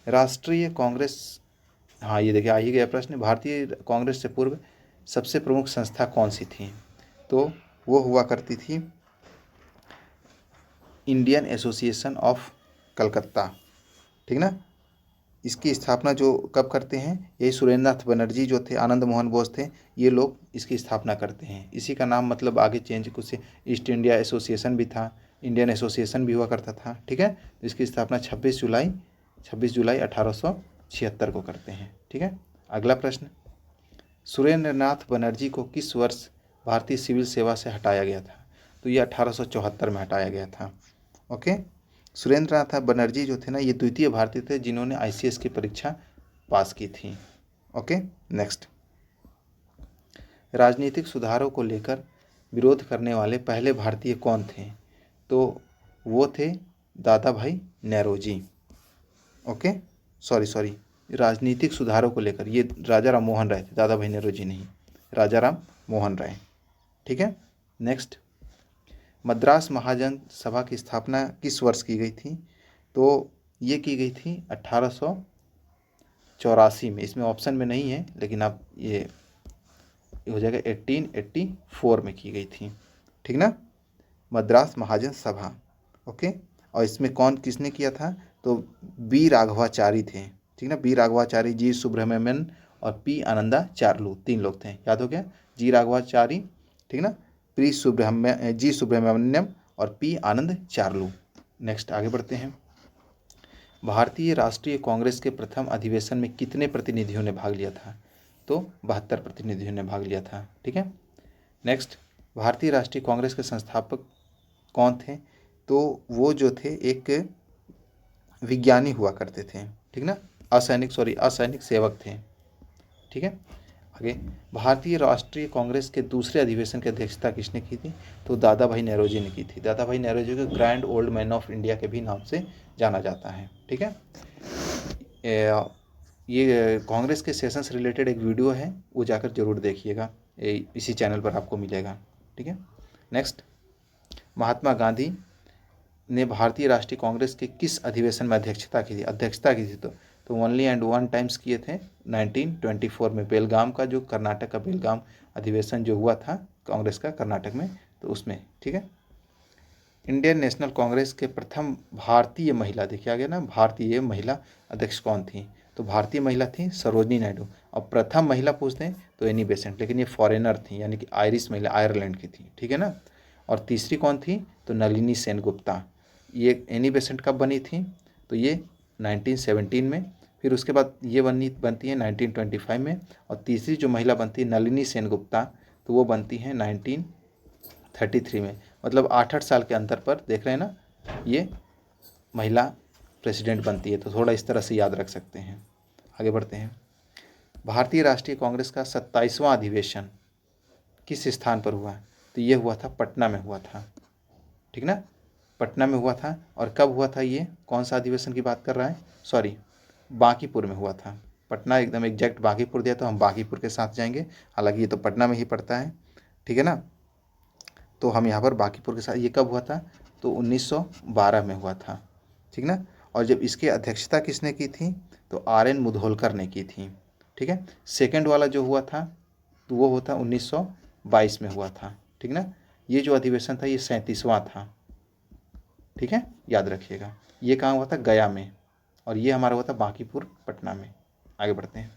Speaker 1: राष्ट्रीय कांग्रेस, हाँ ये देखिए आ ही गया प्रश्न, भारतीय कांग्रेस से पूर्व सबसे प्रमुख संस्था कौन सी थी? तो वो हुआ करती थी इंडियन एसोसिएशन ऑफ कलकत्ता, ठीक ना। इसकी स्थापना जो कब करते हैं? यही सुरेंद्र नाथ बनर्जी जो थे, आनंद मोहन बोस थे, ये लोग इसकी स्थापना करते हैं। इसी का नाम मतलब आगे चेंज कुछ ईस्ट इंडिया एसोसिएशन भी था, इंडियन एसोसिएशन भी हुआ करता था, ठीक है। इसकी स्थापना 26 जुलाई 1876 को करते हैं, ठीक है। अगला प्रश्न, सुरेंद्र नाथ बनर्जी को किस वर्ष भारतीय सिविल सेवा से हटाया गया था? तो ये 1874 में हटाया गया था। ओके, सुरेंद्र नाथ बनर्जी जो थे ना, ये द्वितीय भारतीय थे जिन्होंने ICS की परीक्षा पास की थी। ओके, नेक्स्ट, राजनीतिक सुधारों को लेकर विरोध करने वाले पहले भारतीय कौन थे? तो वो थे दादा भाई नौरोजी। ओके, सॉरी, राजनीतिक सुधारों को लेकर ये राजा राम मोहन राय थे, दादा भाई नौरोजी नहीं, राजा राम मोहन राय, ठीक है। नेक्स्ट, मद्रास महाजन सभा की स्थापना किस वर्ष की गई थी? तो ये की गई थी 1884 में। इसमें ऑप्शन में नहीं है, लेकिन आप ये हो जाएगा 1884 में की गई थी, ठीक ना, मद्रास महाजन सभा। ओके, और इसमें कौन किसने किया था? तो बी राघवाचारी थे, ठीक ना, बी राघवाचारी, जी सुब्रह्मण्यन और पी आनंदाचार्लू, 3 लोग थे, याद हो गया, जी राघवाचारी, ठीक ना, जी सुब्रह्मण्यम और पी आनंदचार्लू। नेक्स्ट आगे बढ़ते हैं। भारतीय राष्ट्रीय कांग्रेस के प्रथम अधिवेशन में कितने प्रतिनिधियों ने भाग लिया था? तो 72 प्रतिनिधियों ने भाग लिया था, ठीक है। नेक्स्ट, भारतीय राष्ट्रीय कांग्रेस के संस्थापक कौन थे? तो वो जो थे एक विज्ञानी हुआ करते थे, ठीक ना, असैनिक सेवक थे, ठीक है। आगे, भारतीय राष्ट्रीय कांग्रेस के दूसरे अधिवेशन की अध्यक्षता किसने की थी? तो दादा भाई नौरोजी ने की थी। दादा भाई नौरोजी को grand old man of India के भी नाम से जाना जाता है, ठीक है। ये कांग्रेस के सेशन से रिलेटेड एक वीडियो है, वो जाकर जरूर देखिएगा, इसी चैनल पर आपको मिलेगा, ठीक है। नेक्स्ट, महात्मा गांधी ने भारतीय राष्ट्रीय कांग्रेस के किस अधिवेशन में अध्यक्षता की थी? तो ओनली एंड वन टाइम्स किए थे 1924 में, बेलगाम का, जो कर्नाटक का बेलगाम अधिवेशन जो हुआ था कांग्रेस का कर्नाटक में, तो उसमें, ठीक है। इंडियन नेशनल कांग्रेस के प्रथम भारतीय महिला, देखिए आ गया ना, भारतीय महिला अध्यक्ष कौन थी? तो भारतीय महिला थी सरोजनी नायडू। और प्रथम महिला पूछते हैं तो एनी बेसेंट, लेकिन ये फॉरेनर थी, यानी कि आयरिश महिला, आयरलैंड की थी, ठीक है ना। और तीसरी कौन थी? तो नलिनी सेनगुप्ता। ये एनी बेसेंट कब बनी थी? तो ये 1917 में। फिर उसके बाद ये बनती है 1925 में। और तीसरी जो महिला बनती है नलिनी सेनगुप्ता, तो वो बनती है 1933 में। मतलब 8-8 साल के अंतर पर, देख रहे हैं ना, ये महिला प्रेसिडेंट बनती है, तो थोड़ा इस तरह से याद रख सकते हैं। आगे बढ़ते हैं। भारतीय राष्ट्रीय कांग्रेस का 27वां अधिवेशन किस स्थान पर हुआ? तो ये हुआ था पटना में हुआ था, ठीक ना, पटना में हुआ था। और कब हुआ था ये? कौन सा अधिवेशन की बात कर रहा है? सॉरी, बांकीपुर में हुआ था, पटना एकदम एग्जैक्ट बांकीपुर दिया तो हम बांकीपुर के साथ जाएंगे, हालांकि ये तो पटना में ही पड़ता है, ठीक है ना। तो हम यहाँ पर बांकीपुर के साथ, ये कब हुआ था, तो 1912 में हुआ था, ठीक ना। और जब इसकी अध्यक्षता किसने की थी, तो RN मुधोलकर ने की थी, ठीक है। सेकंड वाला जो हुआ था तो वो होता 1922 में हुआ था, ठीक ना। ये जो अधिवेशन था ये 37वां था, ठीक है, याद रखिएगा। ये कहाँ हुआ था, गया में, और ये हमारा हुआ था बांकीपुर पटना में। आगे बढ़ते हैं।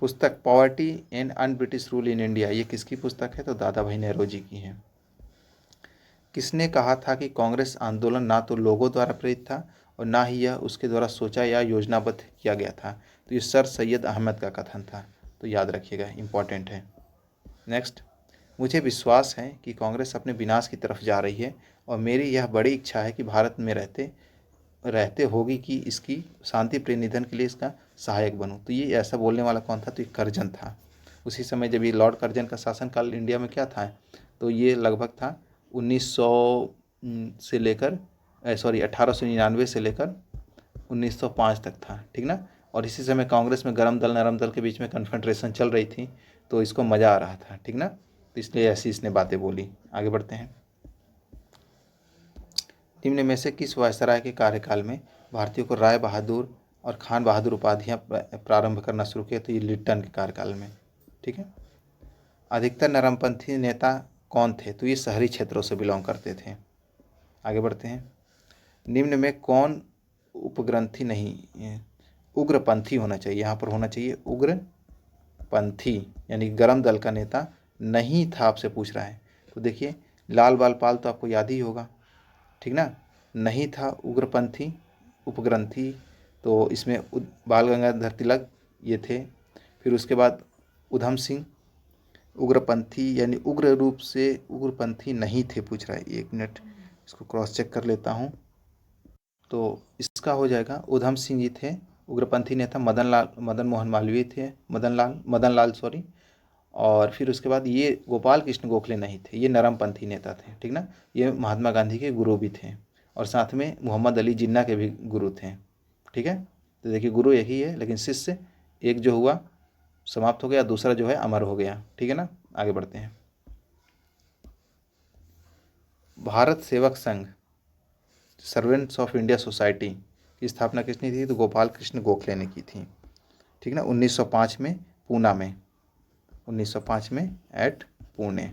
Speaker 1: पुस्तक poverty and un British rule in India, ये किसकी पुस्तक है, तो दादा भाई नेहरू की है। किसने कहा था कि कांग्रेस आंदोलन ना तो लोगों द्वारा प्रेरित था और ना ही यह उसके द्वारा सोचा या योजनाबद्ध किया गया था, तो ये सर सैयद अहमद का कथन था, तो याद रखिएगा, इम्पॉर्टेंट है। नेक्स्ट, मुझे विश्वास है कि कांग्रेस अपने विनाश की तरफ जा रही है और मेरी यह बड़ी इच्छा है कि भारत में रहते रहते होगी कि इसकी शांति प्रिय निधन के लिए इसका सहायक बनूं। तो ये ऐसा बोलने वाला कौन था, तो ये करजन था। उसी समय जब ये लॉर्ड करजन का शासनकाल इंडिया में क्या था, तो ये लगभग था 1900 से लेकर 1899 से लेकर 1905 तक था, ठीक ना। और इसी समय कांग्रेस में गरम दल नरम दल के बीच में कन्फेडरेशन चल रही थी, तो इसको मज़ा आ रहा था, ठीक ना, तो इसलिए ऐसी इसने बातें बोली। आगे बढ़ते हैं। निम्न में से किस वायसराय के कार्यकाल में भारतीयों को राय बहादुर और खान बहादुर उपाधियां प्रारंभ करना शुरू किया, तो ये लिट्टन के कार्यकाल में, ठीक है। अधिकतर नरमपंथी नेता कौन थे, तो ये शहरी क्षेत्रों से बिलोंग करते थे। आगे बढ़ते हैं। निम्न में कौन उपग्रंथी नहीं, उग्रपंथी होना चाहिए, यहाँ पर होना चाहिए उग्रपंथी, यानी गरम दल का नेता नहीं था, आपसे पूछ रहा है। तो देखिए लाल बाल पाल तो आपको याद ही होगा, ठीक ना, नहीं था उग्रपंथी उपग्रंथी, तो इसमें बाल गंगाधर तिलक ये थे। फिर उसके बाद उधम सिंह उग्रपंथी, यानी उग्र रूप से उग्रपंथी नहीं थे, पूछ रहा है। एक मिनट इसको क्रॉस चेक कर लेता हूँ, तो इसका हो जाएगा उधम सिंह जी थे उग्रपंथी नेता, मदन मोहन मालवीय थे, मदन लाल सॉरी। और फिर उसके बाद ये गोपाल कृष्ण गोखले नहीं थे, ये नरमपंथी नेता थे, ठीक ना। ये महात्मा गांधी के गुरु भी थे और साथ में मोहम्मद अली जिन्ना के भी गुरु थे, ठीक है। तो देखिए गुरु एक ही है, लेकिन शिष्य एक जो हुआ समाप्त हो गया, दूसरा जो है अमर हो गया, ठीक है ना। आगे बढ़ते हैं। Bharat Sevak Sangh servants of India society की स्थापना किसने की थी, तो गोपाल कृष्ण गोखले ने की थी, ठीक ना, 1905 में पूना में, 1905 में एट पुणे,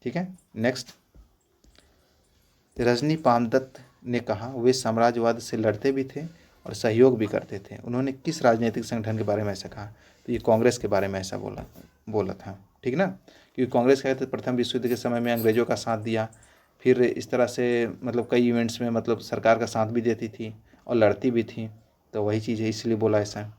Speaker 1: ठीक है। नेक्स्ट, रजनी पामदत्त ने कहा वे साम्राज्यवाद से लड़ते भी थे और सहयोग भी करते थे, उन्होंने किस राजनीतिक संगठन के बारे में ऐसा कहा, तो ये कांग्रेस के बारे में ऐसा बोला था, ठीक ना। क्योंकि कांग्रेस क्या कहते, प्रथम विश्व युद्ध के समय में अंग्रेजों का साथ दिया, फिर इस तरह से मतलब कई इवेंट्स में मतलब सरकार का साथ भी देती थी और लड़ती भी थी, तो वही चीज़ है, इसलिए बोला ऐसा।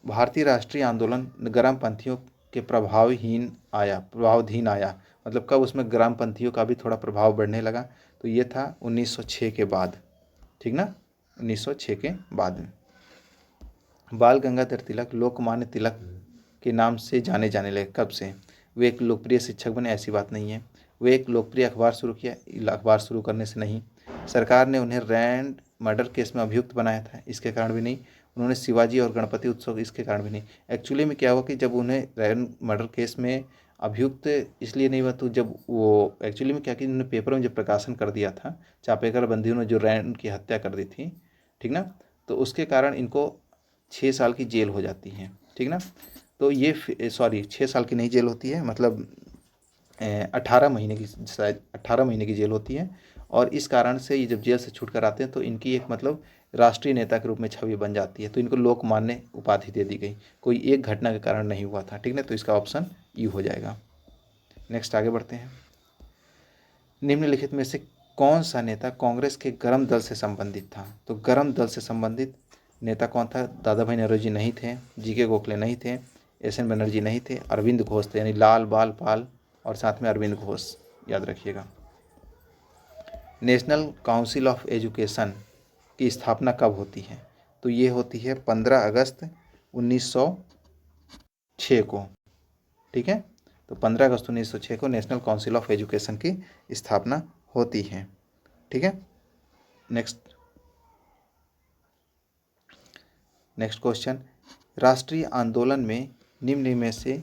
Speaker 1: भारतीय राष्ट्रीय आंदोलन ग्रामपंथियों के प्रभावाधीन आया, मतलब कब उसमें ग्रामपंथियों का भी थोड़ा प्रभाव बढ़ने लगा, तो ये था 1906 के बाद, ठीक ना, 1906 के बाद में। बाल गंगाधर तिलक लोकमान्य तिलक के नाम से जाने लगे, कब से, वे एक लोकप्रिय शिक्षक बने, ऐसी बात नहीं है। वे एक लोकप्रिय अखबार शुरू किया, अखबार शुरू करने से नहीं। सरकार ने उन्हें रैंड मर्डर केस में अभियुक्त बनाया था, इसके कारण भी नहीं। उन्होंने शिवाजी और गणपति उत्सव, इसके कारण भी नहीं। एक्चुअली में क्या हुआ कि जब उन्हें रैंड मर्डर केस में अभियुक्त इसलिए नहीं हुआ, तो जब वो एक्चुअली में क्या कि उन्होंने पेपर में जब प्रकाशन कर दिया था, चापेकर बंदियों ने जो रैंड की हत्या कर दी थी, ठीक ना, तो उसके कारण इनको 6 साल की जेल हो जाती है, ठीक ना। तो ये सॉरी 6 साल की नहीं जेल होती है, मतलब 18 महीने की, शायद 18 महीने की जेल होती है। और इस कारण से ये जब जेल से छूट कर आते हैं तो इनकी एक मतलब राष्ट्रीय नेता के रूप में छवि बन जाती है, तो इनको लोकमान्य उपाधि दे दी गई, कोई एक घटना के कारण नहीं हुआ था, ठीक ना। तो इसका ऑप्शन यू हो जाएगा। नेक्स्ट आगे बढ़ते हैं। निम्नलिखित में से कौन सा नेता कांग्रेस के गरम दल से संबंधित था, तो गरम दल से संबंधित नेता कौन था, दादा भाई नौरोजी नहीं थे, जीके गोखले नहीं थे, SN बनर्जी नहीं थे, अरविंद घोष थे, यानी लाल बाल पाल और साथ में अरविंद घोष, याद रखिएगा। नेशनल काउंसिल ऑफ एजुकेशन की स्थापना कब होती है, तो ये होती है 15 अगस्त 1906 को, ठीक है। तो 15 अगस्त 1906 को नेशनल काउंसिल ऑफ एजुकेशन की स्थापना होती है, ठीक है। नेक्स्ट, नेक्स्ट क्वेश्चन, राष्ट्रीय आंदोलन में निम्न में से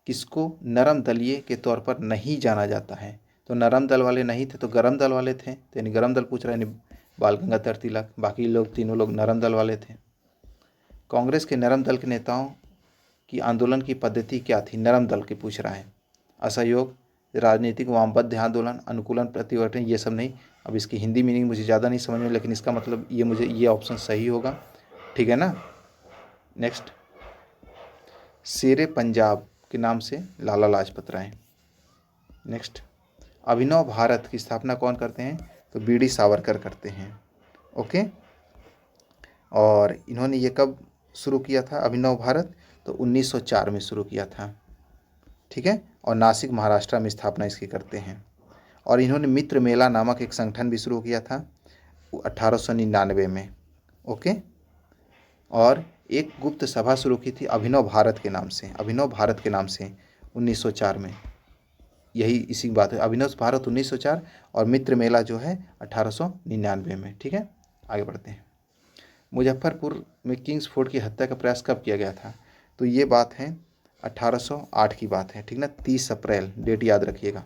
Speaker 1: किसको नरम दलीय के तौर पर नहीं जाना जाता है? तो नरम दल वाले नहीं थे तो गरम दल वाले थे, तो यानी गरम दल पूछ रहा है, यानी बाल गंगाधर तिलक, बाकी लोग तीनों लोग नरम दल वाले थे। कांग्रेस के नरम दल के नेताओं की आंदोलन की पद्धति क्या थी? नरम दल की पूछ रहा है। असहयोग, राजनीतिक वामपंथी आंदोलन, अनुकूलन, प्रतिभटन, ये सब नहीं। अब इसकी हिंदी मीनिंग मुझे ज़्यादा नहीं समझ में, लेकिन इसका मतलब ये ऑप्शन सही होगा, ठीक है ना। नेक्स्ट, शेरे पंजाब के नाम से लाला लाजपत राय। नेक्स्ट, अभिनव भारत की स्थापना कौन करते हैं? तो बीडी सावरकर करते हैं। ओके, और इन्होंने ये कब शुरू किया था अभिनव भारत? तो 1904 में शुरू किया था, ठीक है। और नासिक महाराष्ट्र में स्थापना इसकी करते हैं। और इन्होंने मित्र मेला नामक एक संगठन भी शुरू किया था 1899 में। ओके, और एक गुप्त सभा शुरू की थी अभिनव भारत के नाम से, अभिनव भारत के नाम से 1904 में। यही इसी बात है, अभिनव भारत 1904 और मित्र मेला जो है 1899 में, ठीक है। आगे बढ़ते हैं। मुजफ्फरपुर में किंग्स फोर्ट की हत्या का प्रयास कब किया गया था? तो ये बात है 1808 की बात है, ठीक ना। 30 अप्रैल, डेट याद रखिएगा,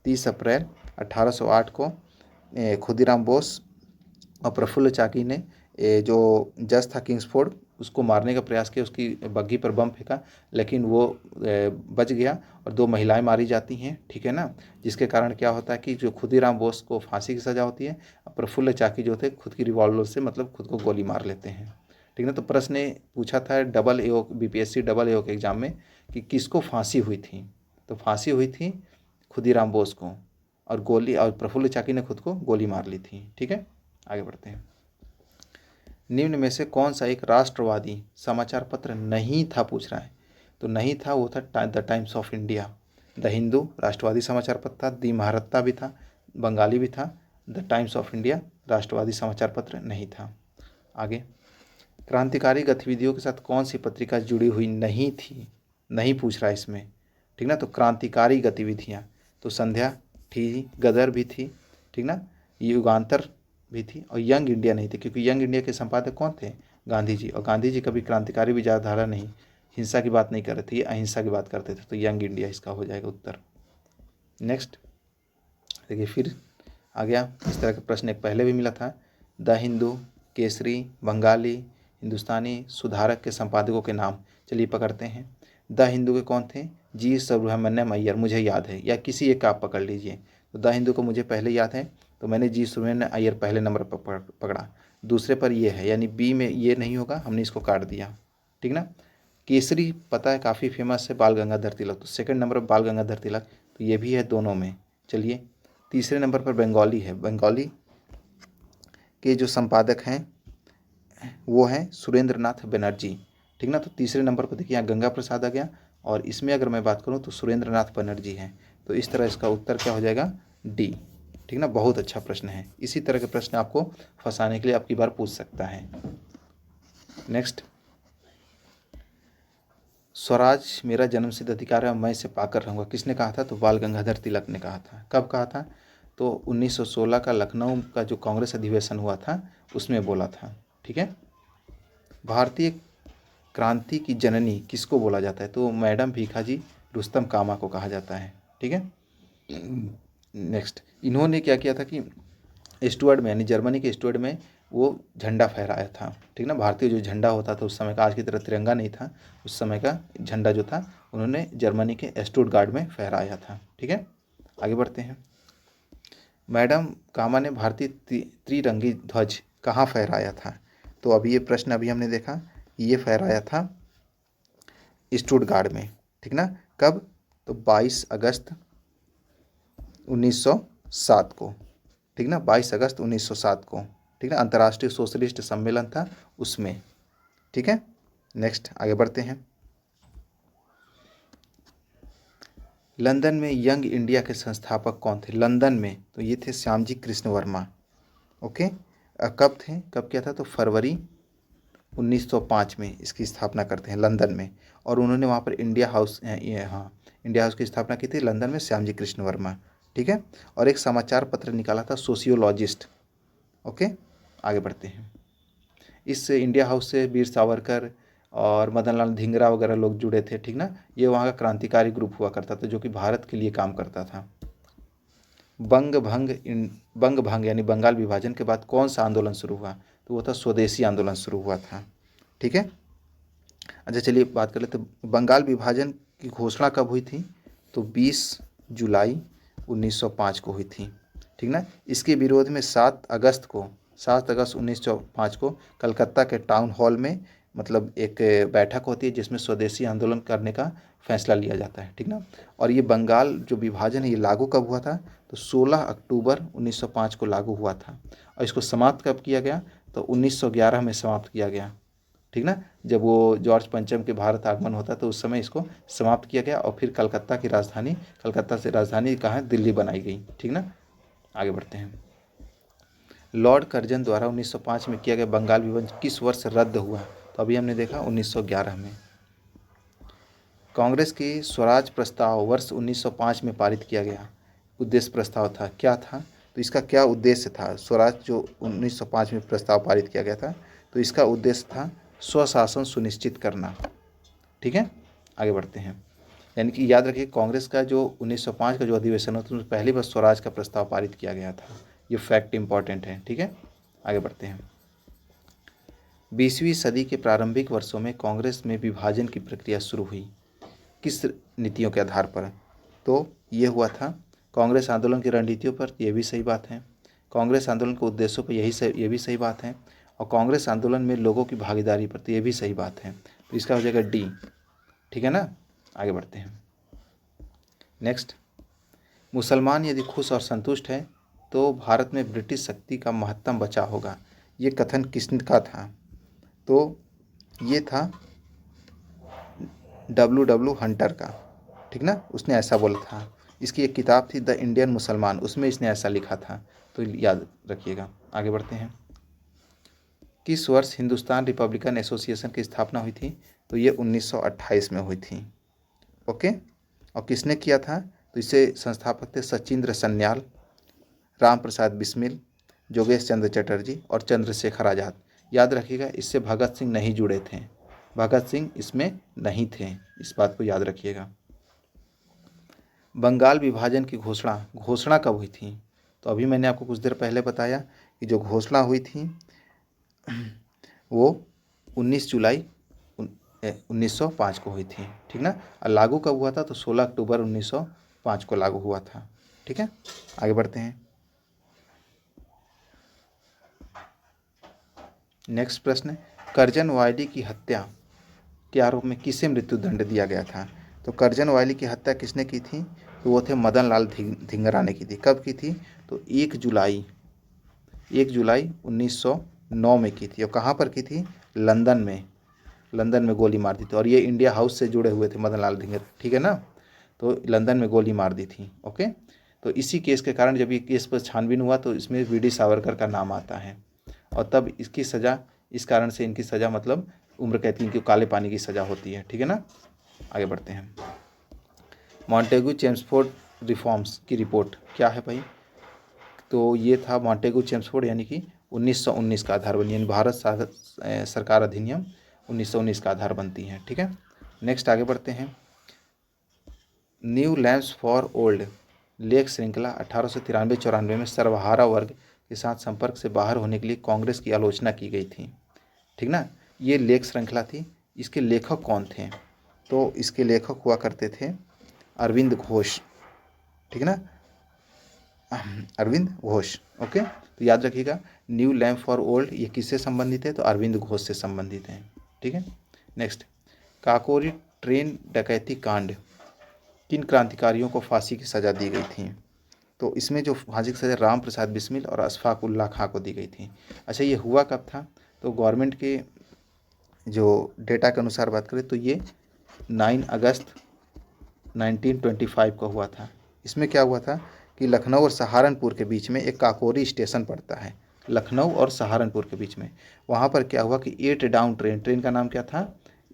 Speaker 1: 30 अप्रैल 1808 को खुदीराम बोस और प्रफुल्ल चाकी ने जो जज था किंग्स फोर्ट, उसको मारने का प्रयास किया, उसकी बग्घी पर बम फेंका, लेकिन वो बच गया और 2 महिलाएं मारी जाती हैं, ठीक है ना। जिसके कारण क्या होता है कि जो खुदीराम बोस को फांसी की सज़ा होती है, प्रफुल्ल चाकी जो थे खुद की रिवॉल्वर से मतलब खुद को गोली मार लेते हैं, ठीक है ना। तो प्रश्न ने पूछा था double AO BPSC double AO के एग्जाम में कि किसको फांसी हुई थी? तो फांसी हुई थी खुदीराम बोस को, और प्रफुल्ल चाकी ने खुद को गोली मार ली थी, ठीक है। आगे बढ़ते हैं। निम्न में से कौन सा एक राष्ट्रवादी समाचार पत्र नहीं था पूछ रहा है? तो नहीं था, वो था the Times of India. The Hindu राष्ट्रवादी समाचार पत्र था, दी महारत्ता भी था, बंगाली भी था, द टाइम्स ऑफ इंडिया राष्ट्रवादी समाचार पत्र नहीं था। आगे, क्रांतिकारी गतिविधियों के साथ कौन सी पत्रिका जुड़ी हुई नहीं थी? नहीं पूछ रहा है इसमें, ठीक ना। तो क्रांतिकारी गतिविधियाँ, तो संध्या थी, गदर भी थी, ठीक ना, युगांतर भी थी, और यंग इंडिया नहीं थी, क्योंकि यंग इंडिया के संपादक कौन थे? गांधी जी, और गांधी जी कभी क्रांतिकारी विचारधारा नहीं, हिंसा की बात नहीं कर रहे थे, अहिंसा की बात करते थे, तो यंग इंडिया इसका हो जाएगा उत्तर। नेक्स्ट देखिए, फिर आ गया इस तरह का प्रश्न, एक पहले भी मिला था। द हिंदू, केसरी, बंगाली, हिंदुस्तानी, सुधारक के संपादकों के नाम चलिए पकड़ते हैं। द हिंदू के कौन थे? जी सुब्रमण्यम अय्यर, मुझे याद है, या किसी एक का आप पकड़ लीजिए। तो द हिंदू को मुझे पहले याद है, तो मैंने जी सुब्रमण्यम अय्यर पहले नंबर पर पकड़ा। दूसरे पर ये है, यानी बी में ये नहीं होगा, हमने इसको काट दिया, ठीक ना। केसरी पता है काफ़ी फेमस है, बाल गंगाधर तिलक, तो सेकंड नंबर पर बाल गंगाधर तिलक, तो ये भी है दोनों में। चलिए, तीसरे नंबर पर बंगाली है, बंगाली के जो संपादक हैं वो हैं सुरेंद्र नाथ बनर्जी, ठीक ना। तो तीसरे नंबर पर देखिए यहाँ गंगा प्रसाद आ गया, और इसमें अगर मैं बात करूँ तो सुरेंद्र नाथ बनर्जी हैं। तो इस तरह इसका उत्तर क्या हो जाएगा? डी, ठीक ना। बहुत अच्छा प्रश्न है, इसी तरह के प्रश्न आपको फंसाने के लिए आपकी बार पूछ सकता है। नेक्स्ट, स्वराज मेरा जन्मसिद्ध अधिकार है, मैं इसे पाकर रहूँगा, किसने कहा था? तो बाल गंगाधर तिलक ने कहा था। कब कहा था? तो 1916 का लखनऊ का जो कांग्रेस अधिवेशन हुआ था उसमें बोला था, ठीक है। भारतीय क्रांति की जननी किसको बोला जाता है? तो मैडम भीखाजी रुस्तम कामा को कहा जाता है, ठीक है। नेक्स्ट, इन्होंने क्या किया था कि स्टुअर्ट में, यानी जर्मनी के स्टुअर्ट में वो झंडा फहराया था, ठीक ना। भारतीय जो झंडा होता था उस समय का, आज की तरह तिरंगा नहीं था, उस समय का झंडा जो था उन्होंने जर्मनी के स्टुटगार्ट में फहराया था, ठीक है। आगे बढ़ते हैं। मैडम कामा ने भारतीय त्रिरंगी ध्वज कहाँ फहराया था? तो अभी ये प्रश्न अभी हमने देखा, ये फहराया था स्टुटगार्ट में, ठीक ना। कब? तो 22 अगस्त 1907 को, ठीक ना, 22 अगस्त 1907 को, ठीक ना, अंतर्राष्ट्रीय सोशलिस्ट सम्मेलन था उसमें, ठीक है। नेक्स्ट आगे बढ़ते हैं। लंदन में यंग इंडिया के संस्थापक कौन थे? लंदन में तो ये थे श्यामजी कृष्ण वर्मा, ओके। कब थे, कब किया था? तो फरवरी 1905 में इसकी स्थापना करते हैं लंदन में, और उन्होंने वहाँ पर इंडिया हाउस इंडिया हाउस की स्थापना की थी लंदन में, श्यामजी कृष्ण वर्मा, ठीक है। और एक समाचार पत्र निकाला था सोशियोलॉजिस्ट, ओके। आगे बढ़ते हैं। इस इंडिया हाउस से वीर सावरकर और मदन लाल धिंगरा वगैरह लोग जुड़े थे, ठीक ना। ये वहाँ का क्रांतिकारी ग्रुप हुआ करता था जो कि भारत के लिए काम करता था। बंग भंग यानी बंगाल विभाजन के बाद कौन सा आंदोलन शुरू हुआ? तो वो था स्वदेशी आंदोलन शुरू हुआ था, ठीक है। अच्छा चलिए बात कर लेते, बंगाल विभाजन की घोषणा कब हुई थी? तो 20 जुलाई 1905 को हुई थी, ठीक ना। इसके विरोध में 7 अगस्त 1905 को कलकत्ता के टाउन हॉल में मतलब एक बैठक होती है जिसमें स्वदेशी आंदोलन करने का फैसला लिया जाता है, ठीक ना। और ये बंगाल जो विभाजन है ये लागू कब हुआ था? तो 16 अक्टूबर 1905 को लागू हुआ था। और इसको समाप्त कब किया गया? तो 1911 में समाप्त किया गया, ठीक ना। जब वो जॉर्ज पंचम के भारत आगमन होता तो उस समय इसको समाप्त किया गया और फिर कलकत्ता से राजधानी कहाँ है? दिल्ली बनाई गई, ठीक ना। आगे बढ़ते हैं। लॉर्ड कर्जन द्वारा 1905 में किया गया बंगाल विभाजन किस वर्ष रद्द हुआ? तो अभी हमने देखा 1911 में। कांग्रेस की स्वराज प्रस्ताव वर्ष 1905 में पारित किया गया उद्देश्य प्रस्ताव था, क्या था? तो इसका क्या उद्देश्य था? स्वराज जो 1905 में प्रस्ताव पारित किया गया था तो इसका उद्देश्य था स्वशासन सुनिश्चित करना, ठीक है। आगे बढ़ते हैं। यानी कि याद रखिए कांग्रेस का जो 1905 का जो अधिवेशन होता है उसमें पहली बार स्वराज का प्रस्ताव पारित किया गया था। ये फैक्ट इंपॉर्टेंट है, ठीक है। आगे बढ़ते हैं। 20वीं सदी के प्रारंभिक वर्षों में कांग्रेस में विभाजन की प्रक्रिया शुरू हुई किस नीतियों के आधार पर? तो ये हुआ था कांग्रेस आंदोलन की रणनीतियों पर, ये भी सही बात है। कांग्रेस आंदोलन के उद्देश्यों पर ये भी सही बात है। और कांग्रेस आंदोलन में लोगों की भागीदारी पर, तो ये भी सही बात है। तो इसका हो जाएगा डी, ठीक है ना। आगे बढ़ते हैं। नेक्स्ट, मुसलमान यदि खुश और संतुष्ट है तो भारत में ब्रिटिश शक्ति का महत्तम बचाव होगा। ये कथन किसका था? तो ये था W हंटर का, ठीक ना। उसने ऐसा बोला था। इसकी एक किताब थी द इंडियन मुसलमान, उसमें इसने ऐसा लिखा था, तो याद रखिएगा। आगे बढ़ते हैं। किस वर्ष हिंदुस्तान रिपब्लिकन एसोसिएशन की स्थापना हुई थी? तो ये 1928 में हुई थी, ओके। और किसने किया था? तो इसे संस्थापक थे सचिंद्र सन्याल, राम प्रसाद बिस्मिल, जोगेश चंद्र चटर्जी और चंद्रशेखर आज़ाद। याद रखिएगा इससे भगत सिंह नहीं जुड़े थे, भगत सिंह इसमें नहीं थे, इस बात को याद रखिएगा। बंगाल विभाजन की घोषणा कब हुई थी? तो अभी मैंने आपको कुछ देर पहले बताया कि जो घोषणा हुई थी वो 19 जुलाई 1905 को हुई थी, ठीक ना। और लागू कब हुआ था? तो 16 अक्टूबर 1905 को लागू हुआ था, ठीक है। आगे बढ़ते हैं। नेक्स्ट प्रश्न, करजन वायली की हत्या के आरोप में किसे मृत्युदंड दिया गया था? तो करजन वायली की हत्या किसने की थी? तो वो थे मदन लाल धिंगरा ने की थी। कब की थी? तो 1 जुलाई 1909 में की थी। और कहाँ पर की थी? लंदन में गोली मार दी थी। और ये इंडिया हाउस से जुड़े हुए थे मदन लाल धिंगरा, ठीक है ना। तो लंदन में गोली मार दी थी, ओके। तो इसी केस के कारण जब ये केस पर छानबीन हुआ तो इसमें वीडी सावरकर का नाम आता है। और तब इसकी सज़ा, इस कारण से इनकी सज़ा मतलब उम्र कैद की, इनकी काले पानी की सज़ा होती है, ठीक है ना। आगे बढ़ते हैं। मॉन्टेगू चेम्सफोर्ड रिफॉर्म्स की रिपोर्ट क्या है भाई? तो ये था मॉन्टेगू चेम्सफोर्ड यानी कि 1919 का आधार बनी, यानी भारत सरकार अधिनियम 1919 का आधार बनती है, ठीक है। नेक्स्ट आगे बढ़ते हैं। New lands for old lake श्रृंखला 1893-94 में सर्वहारा वर्ग के साथ संपर्क से बाहर होने के लिए कांग्रेस की आलोचना की गई थी, ठीक ना। ये लेख श्रृंखला थी। इसके लेखक कौन थे? तो इसके लेखक हुआ करते थे अरविंद घोष, ठीक ना, अरविंद घोष, ओके। तो याद रखिएगा न्यू लैंप फॉर ओल्ड ये किससे संबंधित है? तो अरविंद घोष से संबंधित है, ठीक है। नेक्स्ट, काकोरी ट्रेन डकैती कांड किन क्रांतिकारियों को फांसी की सज़ा दी गई थी? तो इसमें जो फांसी की सज़ा राम प्रसाद बिस्मिल और अशफाक उल्लाह खां को दी गई थी। अच्छा ये हुआ कब था? तो गवर्नमेंट के जो डेटा के अनुसार बात करें तो ये 9 अगस्त 1925 को हुआ था। इसमें क्या हुआ था कि लखनऊ और सहारनपुर के बीच में एक काकोरी स्टेशन पड़ता है, लखनऊ और सहारनपुर के बीच में। वहाँ पर क्या हुआ कि 8 डाउन ट्रेन का नाम क्या था?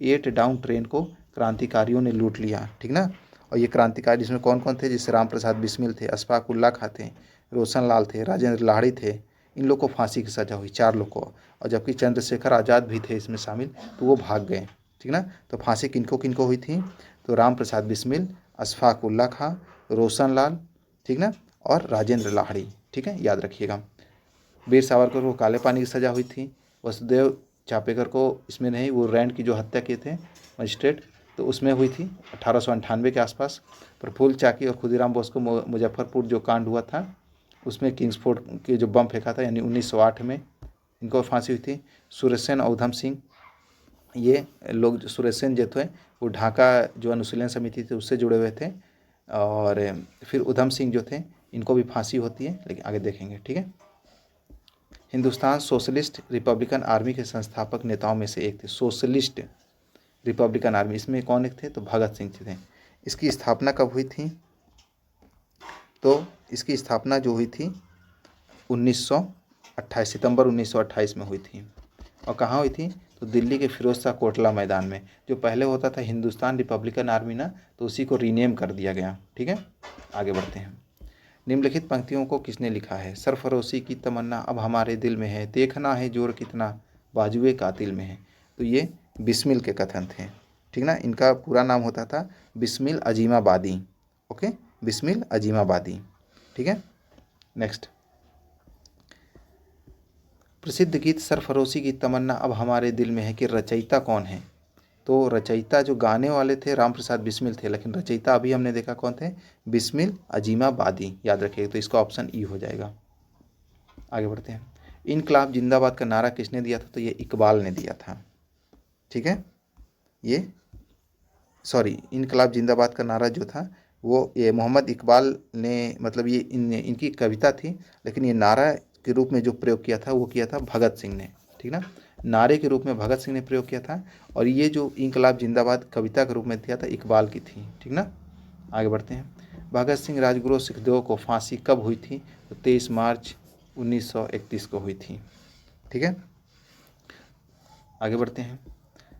Speaker 1: 8 डाउन ट्रेन को क्रांतिकारियों ने लूट लिया, ठीक ना। और ये क्रांतिकारी इसमें कौन कौन थे? जैसे राम प्रसाद बिस्मिल थे, अशफाक उल्लाह खां थे, रोशन लाल थे, राजेंद्र लाहिड़ी थे, इन लोग को फांसी की सज़ा हुई, 4 लोग को, और जबकि चंद्रशेखर आज़ाद भी थे इसमें शामिल, तो वो भाग गए। ठीक ना। तो फांसी किनको किनको हुई थी? तो राम प्रसाद बिस्मिल, अशफाक उल्ला खां, रोशन लाल, ठीक ना, और राजेंद्र लाहिड़ी। ठीक है, याद रखिएगा। वीर सावरकर को काले पानी की सज़ा हुई थी। वसुदेव चापेकर को इसमें नहीं, वो रैंड की जो हत्या किए थे मजिस्ट्रेट, तो उसमें हुई थी 1898 के आसपास। प्रफुल्ल चाकी और खुदीराम बोस को मुजफ्फरपुर जो कांड हुआ था उसमें किंग्सफोर्ड के जो बम फेंका था यानी 1908 में, इनको फांसी हुई थी। सुरेश सेन और उधम सिंह, ये लोग, सुरेश सेन जो थे वो ढाका जो अनुशीलन समिति थी उससे जुड़े हुए थे, और फिर उधम सिंह जो थे इनको भी फांसी होती है, लेकिन आगे देखेंगे। ठीक है। हिंदुस्तान सोशलिस्ट रिपब्लिकन आर्मी के संस्थापक नेताओं में से एक थे। सोशलिस्ट रिपब्लिकन आर्मी, इसमें कौन एक थे? तो भगत सिंह थे। इसकी स्थापना कब हुई थी? तो इसकी स्थापना जो हुई थी 1928 सितंबर 1928 में हुई थी। और कहाँ हुई थी? तो दिल्ली के फिरोज शाह कोटला मैदान में। जो पहले होता था हिंदुस्तान रिपब्लिकन आर्मी ना, तो उसी को रीनेम कर दिया गया। ठीक है, आगे बढ़ते हैं। निम्नलिखित पंक्तियों को किसने लिखा है? सरफरोशी की तमन्ना अब हमारे दिल में है, देखना है जोर कितना बाजुए कातिल में है। तो ये बिस्मिल के कथन थे। ठीक ना। इनका पूरा नाम होता था बिस्मिल अजीमाबादी। ओके, बिस्मिल अजीमाबादी। ठीक है। नेक्स्ट, प्रसिद्ध गीत सरफरोशी की तमन्ना अब हमारे दिल में है कि रचयिता कौन है? तो रचयिता जो गाने वाले थे राम प्रसाद बिस्मिल थे, लेकिन रचयिता अभी हमने देखा कौन थे? बिस्मिल अजीमाबादी। याद रखिएगा, तो इसका ऑप्शन ई हो जाएगा। आगे बढ़ते हैं। इनकलाब जिंदाबाद का नारा किसने दिया था? तो ये इकबाल ने दिया था। ठीक है, ये इनकलाब जिंदाबाद का नारा जो था वो ये मोहम्मद इकबाल ने, मतलब ये इनकी कविता थी, लेकिन ये नारा के रूप में जो प्रयोग किया था वो किया था भगत सिंह ने। ठीक ना, नारे के रूप में भगत सिंह ने प्रयोग किया था, और ये जो इनकलाब जिंदाबाद कविता के रूप में दिया था इकबाल की थी। ठीक ना। आगे बढ़ते हैं। भगत सिंह राजगुरु सुखदेव को फांसी कब हुई थी? तो 23 मार्च 1931 को हुई थी। ठीक है, आगे बढ़ते हैं।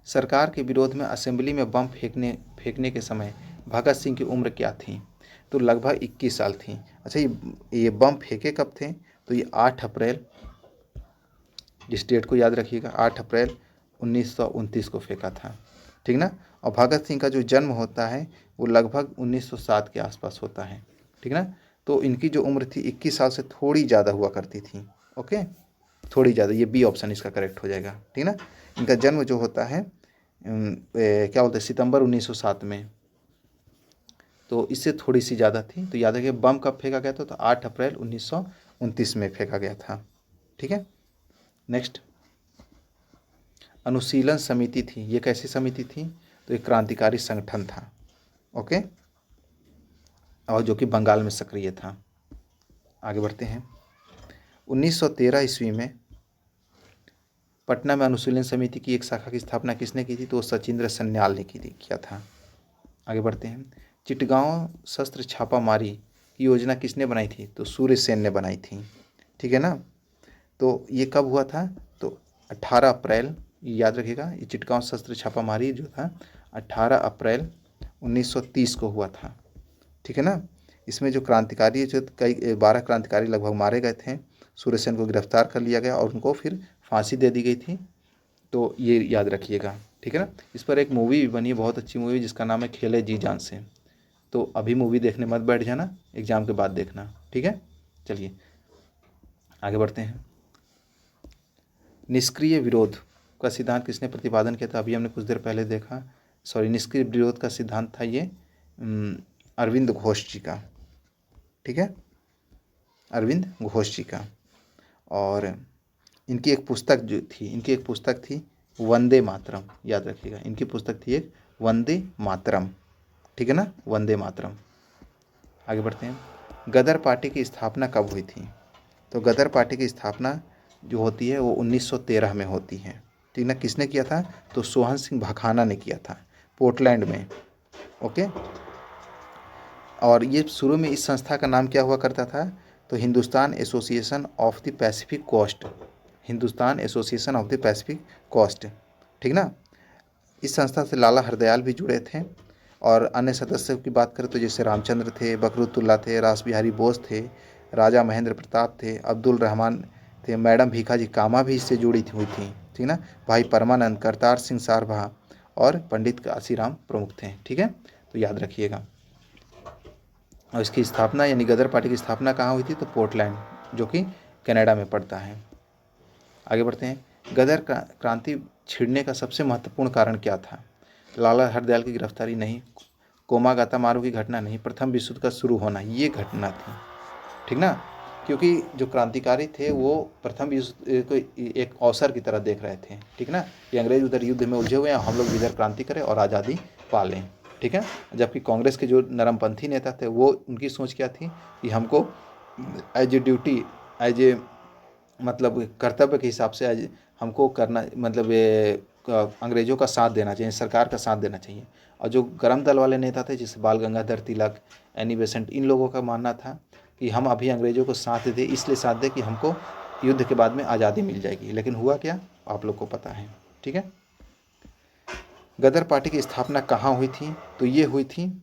Speaker 1: सरकार के विरोध में असेंबली में बम फेंकने के समय भगत सिंह की उम्र क्या थी? तो लगभग 21 साल थी। अच्छा, ये बम फेंके कब थे? तो ये 8 अप्रैल, जिस डेट को याद रखिएगा, 8 अप्रैल 1929 को फेंका था। ठीक ना। और भगत सिंह का जो जन्म होता है वो लगभग 1907 के आसपास होता है। ठीक ना। तो इनकी जो उम्र थी 21 साल से थोड़ी ज़्यादा हुआ करती थी। ओके, थोड़ी ज़्यादा, ये बी ऑप्शन इसका करेक्ट हो जाएगा। ठीक ना। इनका जन्म जो होता है क्या बोलते हैं, सितंबर 1907 में, तो इससे थोड़ी सी ज़्यादा थी। तो याद रखिए बम कब फेंका गया था? तो 8 अप्रैल 1929 में फेंका गया था। ठीक है। नेक्स्ट, अनुशीलन समिति थी, ये कैसी समिति थी? तो एक क्रांतिकारी संगठन था। ओके, और जो कि बंगाल में सक्रिय था। आगे बढ़ते हैं। 1913 ईस्वी में पटना में अनुशीलन समिति की एक शाखा की स्थापना किसने की थी? तो सचिंद्र सन्याल ने किया था। आगे बढ़ते हैं। चिटगांव शस्त्र छापामारी की योजना किसने बनाई थी? तो सूर्य सेन ने बनाई थी। ठीक है ना। तो ये कब हुआ था? तो 18 अप्रैल, याद रखिएगा, ये चिटगांव शस्त्र छापामारी जो था 18 अप्रैल 1930 को हुआ था। ठीक है ना। इसमें जो क्रांतिकारी, जो कई 12 क्रांतिकारी लगभग मारे गए थे, सूर्य सेन को गिरफ्तार कर लिया गया और उनको फिर फांसी दे दी गई थी। तो ये याद रखिएगा। ठीक है ना। इस पर एक मूवी भी बनी, बहुत अच्छी मूवी, जिसका नाम है खेले जी जान से। तो अभी मूवी देखने मत बैठ जाना, एग्ज़ाम के बाद देखना। ठीक है, चलिए आगे बढ़ते हैं। निष्क्रिय विरोध का सिद्धांत किसने प्रतिपादन किया था? अभी हमने कुछ देर पहले देखा। निष्क्रिय विरोध का सिद्धांत था ये अरविंद घोष जी का। ठीक है, अरविंद घोष जी का। और इनकी एक पुस्तक थी वंदे मातरम। याद रखिएगा, इनकी पुस्तक थी एक वंदे मातरम। ठीक है ना, वंदे मातरम। आगे बढ़ते हैं। गदर पार्टी की स्थापना कब हुई थी? तो गदर पार्टी की स्थापना जो होती है वो 1913 में होती है। ठीक ना। किसने किया था? तो सोहन सिंह भखाना ने किया था, पोर्टलैंड में। ओके, और ये शुरू में इस संस्था का नाम क्या हुआ करता था? तो Hindustan association of the Pacific coast. Hindustan association of the Pacific coast. ठीक ना। इस संस्था से लाला हरदयाल भी जुड़े थे, और अन्य सदस्यों की बात करें तो जैसे रामचंद्र थे, बकरुद्दौला थे, रास बिहारी बोस थे, राजा महेंद्र प्रताप थे, अब्दुल रहमान थे। मैडम भीखाजी कामा भी इससे जुड़ी हुई थी, ठीक ना। भाई परमानंद, करतार सिंह सारभा और पंडित काशीराम प्रमुख थे, ठीक है, तो याद रखिएगा। और इसकी स्थापना यानी गदर पार्टी की स्थापना कहाँ हुई थी, तो पोर्टलैंड, जो कि कनाडा में पड़ता है। आगे बढ़ते हैं। गदर क्रांति छिड़ने का सबसे महत्वपूर्ण कारण क्या था? लाला हरदयाल की गिरफ्तारी नहीं, कोमागाता मारू की घटना नहीं, प्रथम विश्व युद्ध का शुरू होना, ये घटना थी, ठीक ना। क्योंकि जो क्रांतिकारी थे वो प्रथम विश्व को एक अवसर की तरह देख रहे थे, ठीक ना। कि अंग्रेज उधर युद्ध में उलझे हुए हैं, हम लोग इधर क्रांति करें और आज़ादी पा लें, ठीक है। जबकि कांग्रेस के जो नरमपंथी नेता थे वो उनकी सोच क्या थी कि हमको as a duty, as a मतलब कर्तव्य के हिसाब से आज हमको करना, मतलब ये अंग्रेज़ों का साथ देना चाहिए, सरकार का साथ देना चाहिए। और जो गरम दल वाले नेता थे जैसे बाल गंगाधर तिलक, एनी बेसेंट, इन लोगों का मानना था कि हम अभी अंग्रेज़ों को साथ दें, इसलिए साथ दें कि हमको युद्ध के बाद में आज़ादी मिल जाएगी। लेकिन हुआ क्या, आप लोग को पता है, ठीक है। गदर पार्टी की स्थापना कहाँ हुई थी, तो ये हुई थी,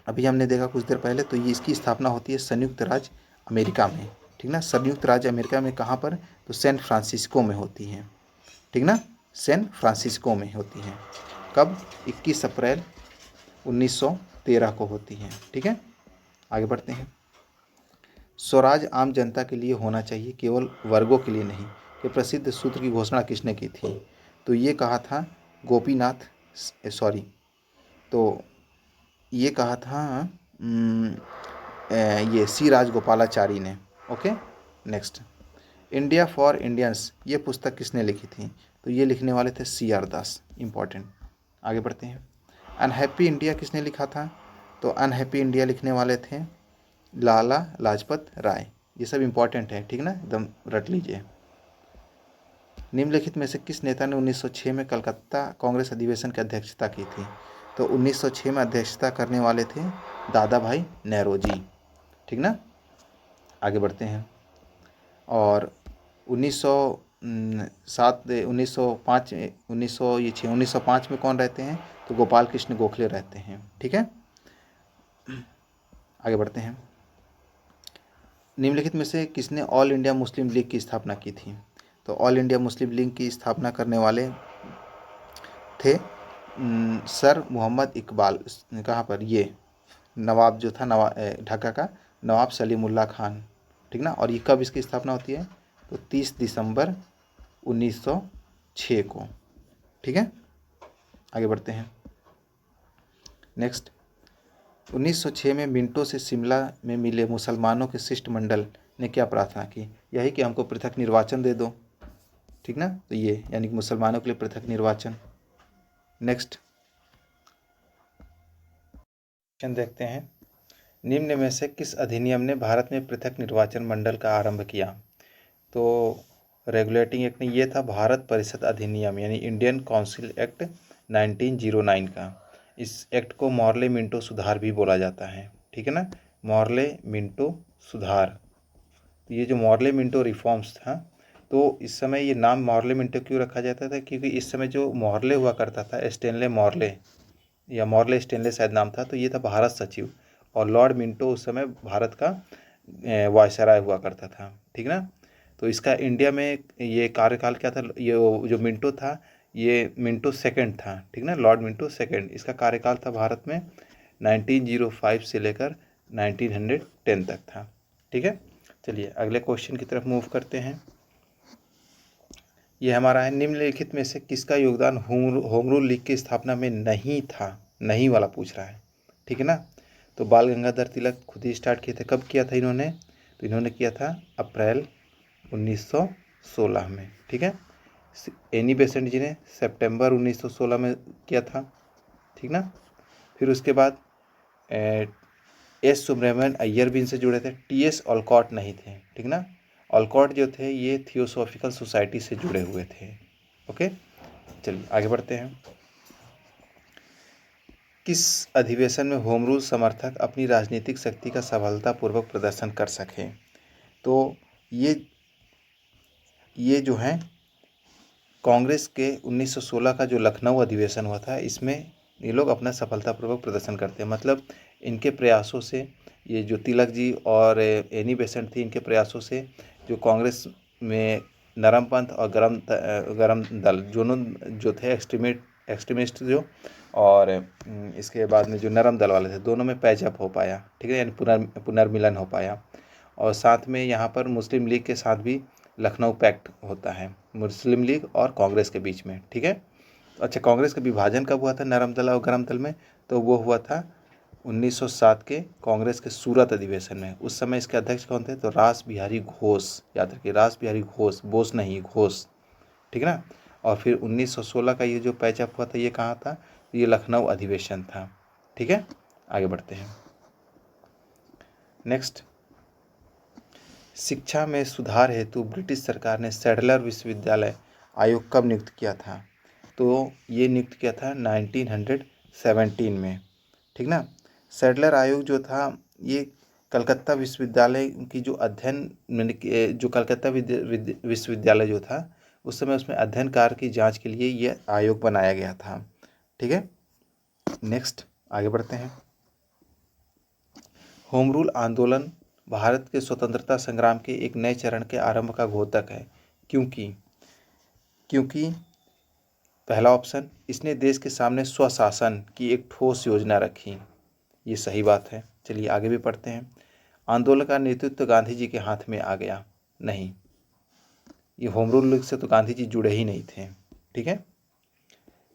Speaker 1: अभी हमने देखा कुछ देर पहले, तो ये इसकी स्थापना होती है संयुक्त राज्य अमेरिका में, ठीक ना। संयुक्त राज्य अमेरिका में कहाँ पर, तो सैन फ्रांसिस्को में होती है, ठीक ना, सैन फ्रांसिस्को में होती है। कब, 21 अप्रैल 1913 को होती है, ठीक है। आगे बढ़ते हैं। स्वराज आम जनता के लिए होना चाहिए, केवल वर्गों के लिए नहीं, ये प्रसिद्ध सूत्र की घोषणा किसने की थी, तो ये कहा था गोपीनाथ, सॉरी, तो ये कहा था ये सी राजगोपालाचारी ने। Okay, next. India for Indians, ये पुस्तक किसने लिखी थी, तो ये लिखने वाले थे CR दास, इंपॉर्टेंट। आगे बढ़ते हैं। अनहैप्पी इंडिया किसने लिखा था, तो अनहैप्पी इंडिया लिखने वाले थे लाला लाजपत राय। ये सब इंपॉर्टेंट है, ठीक ना, एकदम रट लीजिए। निम्नलिखित में से किस नेता ने 1906 में कलकत्ता कांग्रेस अधिवेशन की अध्यक्षता की थी, तो 1906 में अध्यक्षता करने वाले थे दादा भाई नेरोजी, ठीक ना। आगे बढ़ते हैं। और 1905 में कौन रहते हैं, तो गोपाल कृष्ण गोखले रहते हैं, ठीक है। आगे बढ़ते हैं। निम्नलिखित में से किसने ऑल इंडिया मुस्लिम लीग की स्थापना की थी, तो ऑल इंडिया मुस्लिम लीग की स्थापना करने वाले थे सर मोहम्मद इकबाल। कहाँ पर, ये नवाब जो था, ढाका का नवाब सलीमुल्लाह खान, ठीक ना। और ये कब इसकी स्थापना होती है, तो 30 दिसंबर 1906 को, ठीक है। आगे बढ़ते हैं। नेक्स्ट। 1906 में मिंटो से शिमला में मिले मुसलमानों के शिष्टमंडल ने क्या प्रार्थना की, यही कि हमको पृथक निर्वाचन दे दो, ठीक ना। तो ये यानी कि मुसलमानों के लिए पृथक निर्वाचन। नेक्स्ट क्वेश्चन देखते हैं। निम्न में से किस अधिनियम ने भारत में पृथक निर्वाचन मंडल का आरंभ किया, तो रेगुलेटिंग एक्ट ने, ये था भारत परिषद अधिनियम यानी इंडियन काउंसिल एक्ट 1909 का। इस एक्ट को मॉर्ले मिंटो सुधार भी बोला जाता है, ठीक है ना, मॉर्ले मिंटो सुधार। तो ये जो मॉर्ले मिंटो रिफॉर्म्स था, तो इस समय ये नाम मॉर्ले मिंटो क्यों रखा जाता था, क्योंकि इस समय जो मॉर्ले हुआ करता था, स्टेनले मॉर्ले या मॉर्ले स्टेनले शायद नाम था, तो ये था भारत सचिव, और लॉर्ड मिंटो उस समय भारत का वायसराय हुआ करता था, ठीक ना। तो इसका इंडिया में ये कार्यकाल क्या था, ये जो मिंटो था ये मिंटो सेकंड था, ठीक ना, लॉर्ड मिंटो सेकंड। इसका कार्यकाल था भारत में 1905 से लेकर 1910 तक था, ठीक है। चलिए अगले क्वेश्चन की तरफ मूव करते हैं। ये हमारा है, निम्नलिखित में से किसका योगदान होम रूल लीग की स्थापना में नहीं था, नहीं वाला पूछ रहा है, ठीक है ना। तो बाल गंगाधर तिलक खुद ही स्टार्ट किए थे, कब किया था इन्होंने, तो इन्होंने किया था अप्रैल 1916 में, ठीक है। एनी बेसेंट जी ने सितंबर 1916 में किया था, ठीक ना। फिर उसके बाद एस सुब्रमण्यन अय्यर भी इनसे जुड़े थे, TS ऑलकॉट नहीं थे, ठीक ना। ऑलकॉट जो थे ये थियोसॉफिकल सोसाइटी से जुड़े हुए थे, ओके। चलिए आगे बढ़ते हैं। किस अधिवेशन में होम रूल समर्थक अपनी राजनीतिक शक्ति का सफलतापूर्वक प्रदर्शन कर सकें, तो ये जो है कांग्रेस के 1916 का जो लखनऊ अधिवेशन हुआ था, इसमें ये लोग अपना सफलतापूर्वक प्रदर्शन करते हैं। मतलब इनके प्रयासों से, ये जो तिलक जी और एनी बेसेंट थी, इनके प्रयासों से जो कांग्रेस में नरम पंथ और गरम दल दोनों जो थे एक्सट्रीमिस्ट जो, और इसके बाद में जो नरम दल वाले थे, दोनों में पैचअप हो पाया, ठीक है, यानी पुनर्मिलन हो पाया। और साथ में यहाँ पर मुस्लिम लीग के साथ भी लखनऊ पैक्ट होता है, मुस्लिम लीग और कांग्रेस के बीच में, ठीक है। अच्छा, कांग्रेस का विभाजन कब हुआ था नरम दल और गरम दल में? तो वो हुआ था 1907 के कांग्रेस के सूरत अधिवेशन में। उस समय इसके अध्यक्ष कौन थे? तो रास बिहारी घोष, याद रखिए, रास बिहारी घोष, बोस नहीं, घोष, ठीक है ना। और फिर 1916 का ये जो पैचअप हुआ था, ये कहाँ था? ये लखनऊ अधिवेशन था, ठीक है। आगे बढ़ते हैं। नेक्स्ट, शिक्षा में सुधार हेतु ब्रिटिश सरकार ने सैडलर विश्वविद्यालय आयोग कब नियुक्त किया था? तो ये नियुक्त किया था 1917 में, ठीक ना। सैडलर आयोग जो था, ये कलकत्ता विश्वविद्यालय की जो जो कलकत्ता विश्वविद्यालय जो था, उस समय उसमें अध्ययन कार्य की जांच के लिए ये आयोग बनाया गया था, ठीक है। नेक्स्ट, आगे बढ़ते हैं। होम रूल आंदोलन भारत के स्वतंत्रता संग्राम के एक नए चरण के आरंभ का घोतक है, क्योंकि पहला ऑप्शन, इसने देश के सामने स्वशासन की एक ठोस योजना रखी। ये सही बात है। चलिए आगे भी पढ़ते हैं। आंदोलन का नेतृत्व गांधी जी के हाथ में आ गया। नहीं, ये होम रूल लीग से तो गांधी जी जुड़े ही नहीं थे, ठीक है।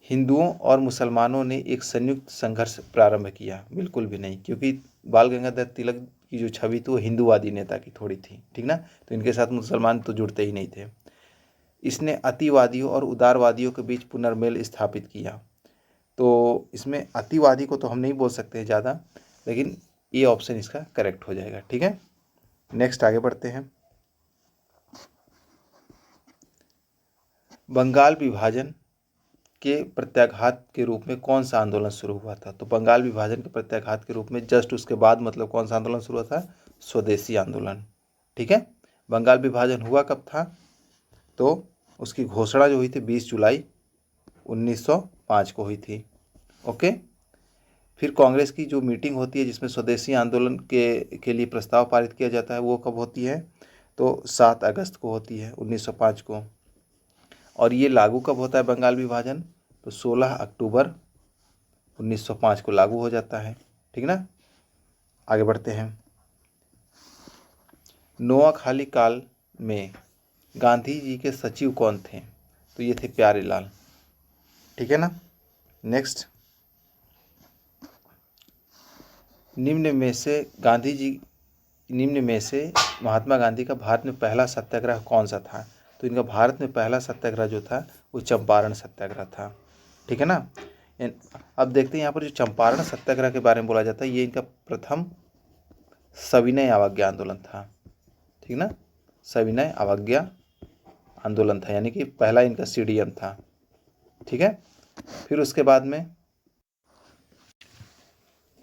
Speaker 1: हिंदुओं और मुसलमानों ने एक संयुक्त संघर्ष प्रारंभ किया। बिल्कुल भी नहीं, क्योंकि बाल गंगाधर तिलक की जो छवि थी वो हिंदूवादी नेता की थोड़ी थी, ठीक ना, तो इनके साथ मुसलमान तो जुड़ते ही नहीं थे। इसने अतिवादियों और उदारवादियों के बीच पुनर्मेल स्थापित किया। तो इसमें अतिवादी को तो हम नहीं बोल सकते ज़्यादा, लेकिन ये ऑप्शन इसका करेक्ट हो जाएगा, ठीक है। नेक्स्ट, आगे बढ़ते हैं। बंगाल विभाजन के प्रत्याघात के रूप में कौन सा आंदोलन शुरू हुआ था? तो बंगाल विभाजन के प्रत्याघात के रूप में जस्ट उसके बाद मतलब कौन सा आंदोलन शुरू हुआ था? स्वदेशी आंदोलन, ठीक है। बंगाल विभाजन हुआ कब था? तो उसकी घोषणा जो हुई थी 20 जुलाई 1905 को हुई थी, ओके। फिर कांग्रेस की जो मीटिंग होती है जिसमें स्वदेशी आंदोलन के लिए प्रस्ताव पारित किया जाता है, वो कब होती है? तो 7 अगस्त को होती है 1905 को। और ये लागू कब होता है बंगाल विभाजन? तो 16 अक्टूबर 1905 को लागू हो जाता है, ठीक ना। आगे बढ़ते हैं। नोआखाली काल में गांधी जी के सचिव कौन थे? तो ये थे प्यारेलाल, ठीक है ना। नेक्स्ट, निम्न में से महात्मा गांधी का भारत में पहला सत्याग्रह कौन सा था? तो इनका भारत में पहला सत्याग्रह जो था वो चंपारण सत्याग्रह था, ठीक है ना। अब देखते हैं यहाँ पर जो चंपारण सत्याग्रह के बारे में बोला जाता है, ये इनका प्रथम सविनय अवज्ञा आंदोलन था, ठीक ना। सविनय अवज्ञा आंदोलन था, यानी कि पहला इनका CDM था, ठीक है। फिर उसके बाद में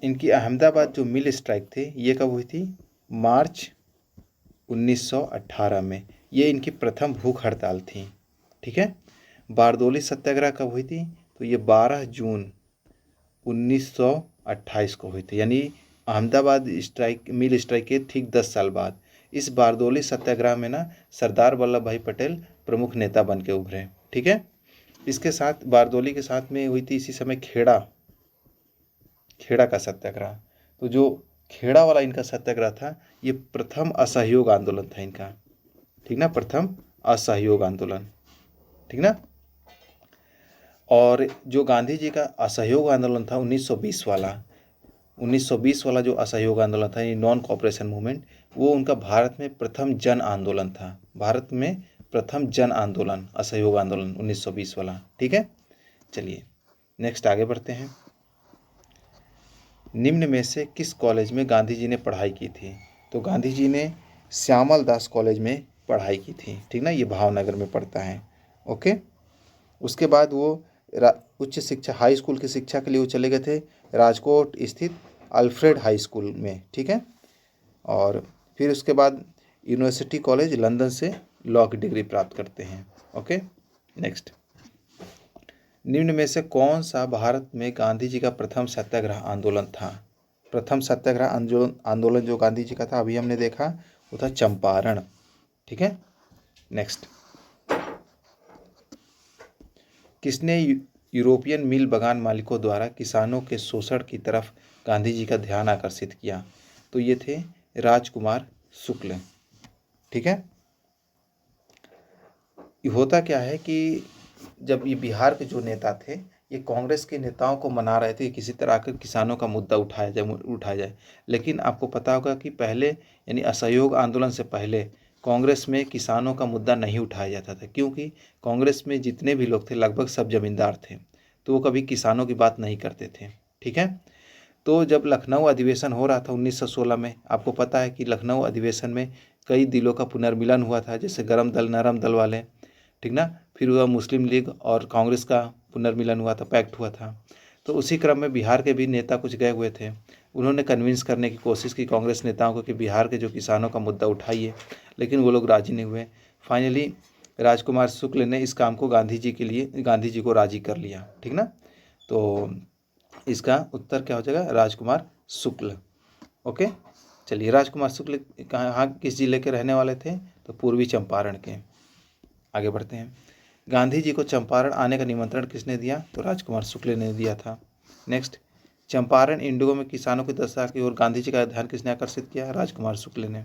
Speaker 1: इनकी अहमदाबाद जो मिल स्ट्राइक थी, ये कब हुई थी? मार्च 1918 में। ये इनकी प्रथम भूख हड़ताल थी, ठीक है। बारदोली सत्याग्रह कब हुई थी? तो ये 12 जून 1928 को हुई थी, यानी अहमदाबाद मिल स्ट्राइक के ठीक 10 साल बाद। इस बारदोली सत्याग्रह में ना सरदार वल्लभ भाई पटेल प्रमुख नेता बन के उभरे, ठीक है। इसके साथ बारदोली के साथ में हुई थी इसी समय खेड़ा का सत्याग्रह। तो जो खेड़ा वाला इनका सत्याग्रह था, ये प्रथम असहयोग आंदोलन था इनका, ठीक ना, प्रथम असहयोग आंदोलन, ठीक ना। और जो गांधी जी का असहयोग आंदोलन था 1920 वाला जो असहयोग आंदोलन था, ये नॉन कॉपरेशन मूवमेंट, वो उनका भारत में प्रथम जन आंदोलन था। भारत में प्रथम जन आंदोलन, असहयोग आंदोलन 1920 वाला, ठीक है। चलिए नेक्स्ट आगे बढ़ते हैं। निम्न में से किस कॉलेज में गांधी जी ने पढ़ाई की थी? तो गांधी जी ने श्यामल दास कॉलेज में पढ़ाई की थी, ठीक ना, ये भावनगर में पड़ता है, ओके। उसके बाद वो उच्च शिक्षा हाई स्कूल की शिक्षा के लिए वो चले गए थे राजकोट स्थित अल्फ्रेड हाई स्कूल में, ठीक है। और फिर उसके बाद यूनिवर्सिटी कॉलेज लंदन से लॉ की डिग्री प्राप्त करते हैं, ओके। नेक्स्ट, निम्न में से कौन सा भारत में गांधी जी का प्रथम सत्याग्रह आंदोलन था? प्रथम सत्याग्रह आंदोलन जो गांधी जी का था, अभी हमने देखा, वो था चंपारण, ठीक है। नेक्स्ट, किसने यूरोपियन मिल बगान मालिकों द्वारा किसानों के शोषण की तरफ गांधी जी का ध्यान आकर्षित किया? तो ये थे राजकुमार शुक्ल। ठीक है, होता क्या है कि जब ये बिहार के जो नेता थे, ये कांग्रेस के नेताओं को मना रहे थे कि किसी तरह आकर किसानों का मुद्दा उठाया जाए। लेकिन आपको पता होगा कि पहले यानी असहयोग आंदोलन से पहले कांग्रेस में किसानों का मुद्दा नहीं उठाया जाता था, क्योंकि कांग्रेस में जितने भी लोग थे लगभग सब जमींदार थे, तो वो कभी किसानों की बात नहीं करते थे। ठीक है, तो जब लखनऊ अधिवेशन हो रहा था 1916 में, आपको पता है कि लखनऊ अधिवेशन में कई दिलों का पुनर्मिलन हुआ था, जैसे गरम दल नरम दल वाले, ठीक ना, फिर हुआ मुस्लिम लीग और कांग्रेस का पुनर्मिलन हुआ था, पैक्ट हुआ था। तो उसी क्रम में बिहार के भी नेता कुछ गए हुए थे, उन्होंने कन्विंस करने की कोशिश की कांग्रेस नेताओं को कि बिहार के जो किसानों का मुद्दा उठाइए, लेकिन वो लोग राजी नहीं हुए। फाइनली राजकुमार शुक्ल ने इस काम को गांधी जी को राजी कर लिया। ठीक ना, तो इसका उत्तर क्या हो जाएगा? राजकुमार शुक्ल। ओके, चलिए, राजकुमार शुक्ल कहाँ किस जिले के रहने वाले थे? तो पूर्वी चंपारण के। आगे बढ़ते हैं, गांधी जी को चंपारण आने का निमंत्रण किसने दिया? तो राजकुमार शुक्ल ने दिया था। नेक्स्ट, चंपारण इंडिगो में किसानों की दशा की ओर गांधी जी का ध्यान किसने आकर्षित किया? राजकुमार शुक्ल ने।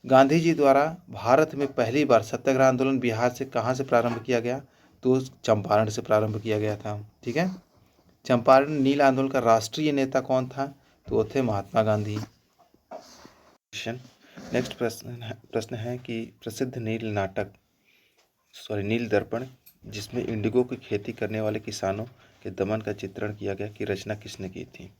Speaker 1: गांधी जी द्वारा भारत में पहली बार सत्याग्रह आंदोलन बिहार से कहाँ से प्रारंभ किया गया? तो चंपारण से प्रारंभ किया गया था। ठीक है, चंपारण नील आंदोलन का राष्ट्रीय नेता कौन था? तो वो थे महात्मा गांधी। नेक्स्ट प्रश्न है कि प्रसिद्ध नील दर्पण जिसमें इंडिगो की खेती करने वाले किसानों के दमन का चित्रण किया गया की रचना किसने की थी?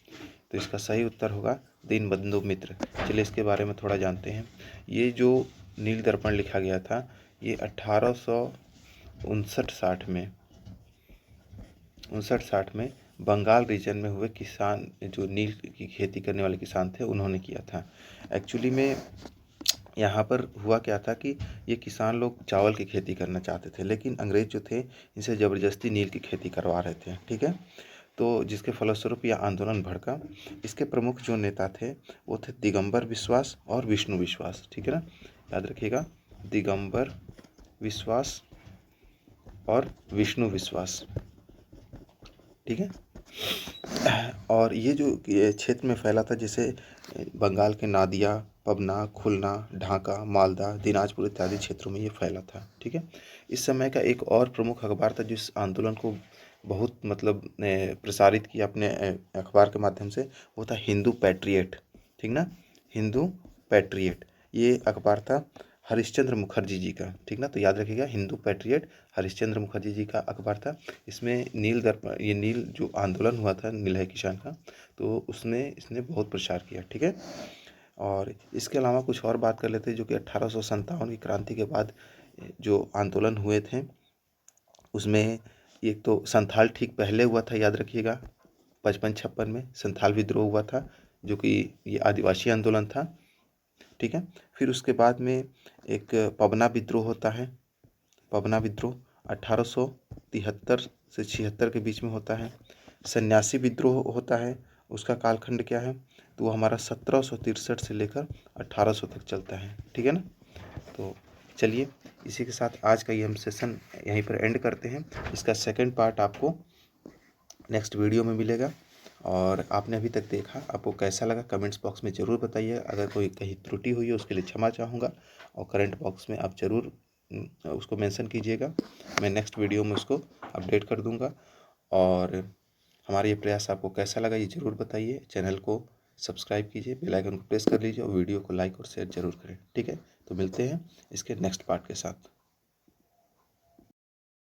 Speaker 1: तो इसका सही उत्तर होगा दीनबंधु मित्र। चलिए इसके बारे में थोड़ा जानते हैं। ये जो नील दर्पण लिखा गया था, ये 1859-60 में बंगाल रीजन में हुए किसान, जो नील की खेती करने वाले किसान थे, उन्होंने किया था। एक्चुअली में यहाँ पर हुआ क्या था कि ये किसान लोग चावल की खेती करना चाहते थे, लेकिन अंग्रेज जो थे इनसे ज़बरदस्ती नील की खेती करवा रहे थे। ठीक है, तो जिसके फलस्वरूप यह आंदोलन भड़का। इसके प्रमुख जो नेता थे वो थे दिगंबर विश्वास और विष्णु विश्वास। ठीक है ना, याद रखिएगा, दिगंबर विश्वास और विष्णु विश्वास। ठीक है, और ये जो क्षेत्र में फैला था, जैसे बंगाल के नादिया, पबना, खुलना, ढाका, मालदा, दिनाजपुर इत्यादि क्षेत्रों में ये फैला था। ठीक है, इस समय का एक और प्रमुख अखबार था जिस आंदोलन को बहुत प्रसारित किया अपने अखबार के माध्यम से, वो था हिंदू पैट्रियट। ठीक ना, हिंदू पैट्रियट, ये अखबार था हरिश्चंद्र मुखर्जी जी का। ठीक ना, तो याद रखिएगा, हिंदू पैट्रियट हरिश्चंद्र मुखर्जी जी का अखबार था। इसमें ये नील जो आंदोलन हुआ था नीलय किसान का, तो उसमें इसने बहुत प्रचार किया। ठीक है, और इसके अलावा कुछ और बात कर लेते हैं, जो कि 1857 की क्रांति के बाद जो आंदोलन हुए थे, उसमें एक तो संथाल ठीक पहले हुआ था, याद रखिएगा, 55-56 में संथाल विद्रोह हुआ था, जो कि ये आदिवासी आंदोलन था। ठीक है, फिर उसके बाद में एक पबना विद्रोह होता है। पबना विद्रोह 1873 से 76 के बीच में होता है। सन्यासी विद्रोह होता है, उसका कालखंड क्या है? तो वो हमारा 1763 से लेकर 1800 तक चलता है। ठीक है ना, तो चलिए इसी के साथ आज का ये हम सेशन यहीं पर एंड करते हैं। इसका सेकंड पार्ट आपको नेक्स्ट वीडियो में मिलेगा। और आपने अभी तक देखा, आपको कैसा लगा कमेंट्स बॉक्स में ज़रूर बताइए। अगर कोई कहीं त्रुटि हुई है उसके लिए क्षमा चाहूँगा, और कमेंट बॉक्स में आप ज़रूर उसको मेंशन कीजिएगा। मैं नेक्स्ट वीडियो में उसको अपडेट कर दूँगा। और हमारा ये प्रयास आपको कैसा लगा ये ज़रूर बताइए। चैनल को सब्सक्राइब कीजिए, बेल आइकन को प्रेस कर लीजिए, और वीडियो को लाइक और शेयर ज़रूर करें। ठीक है, तो मिलते हैं इसके नेक्स्ट पार्ट के साथ।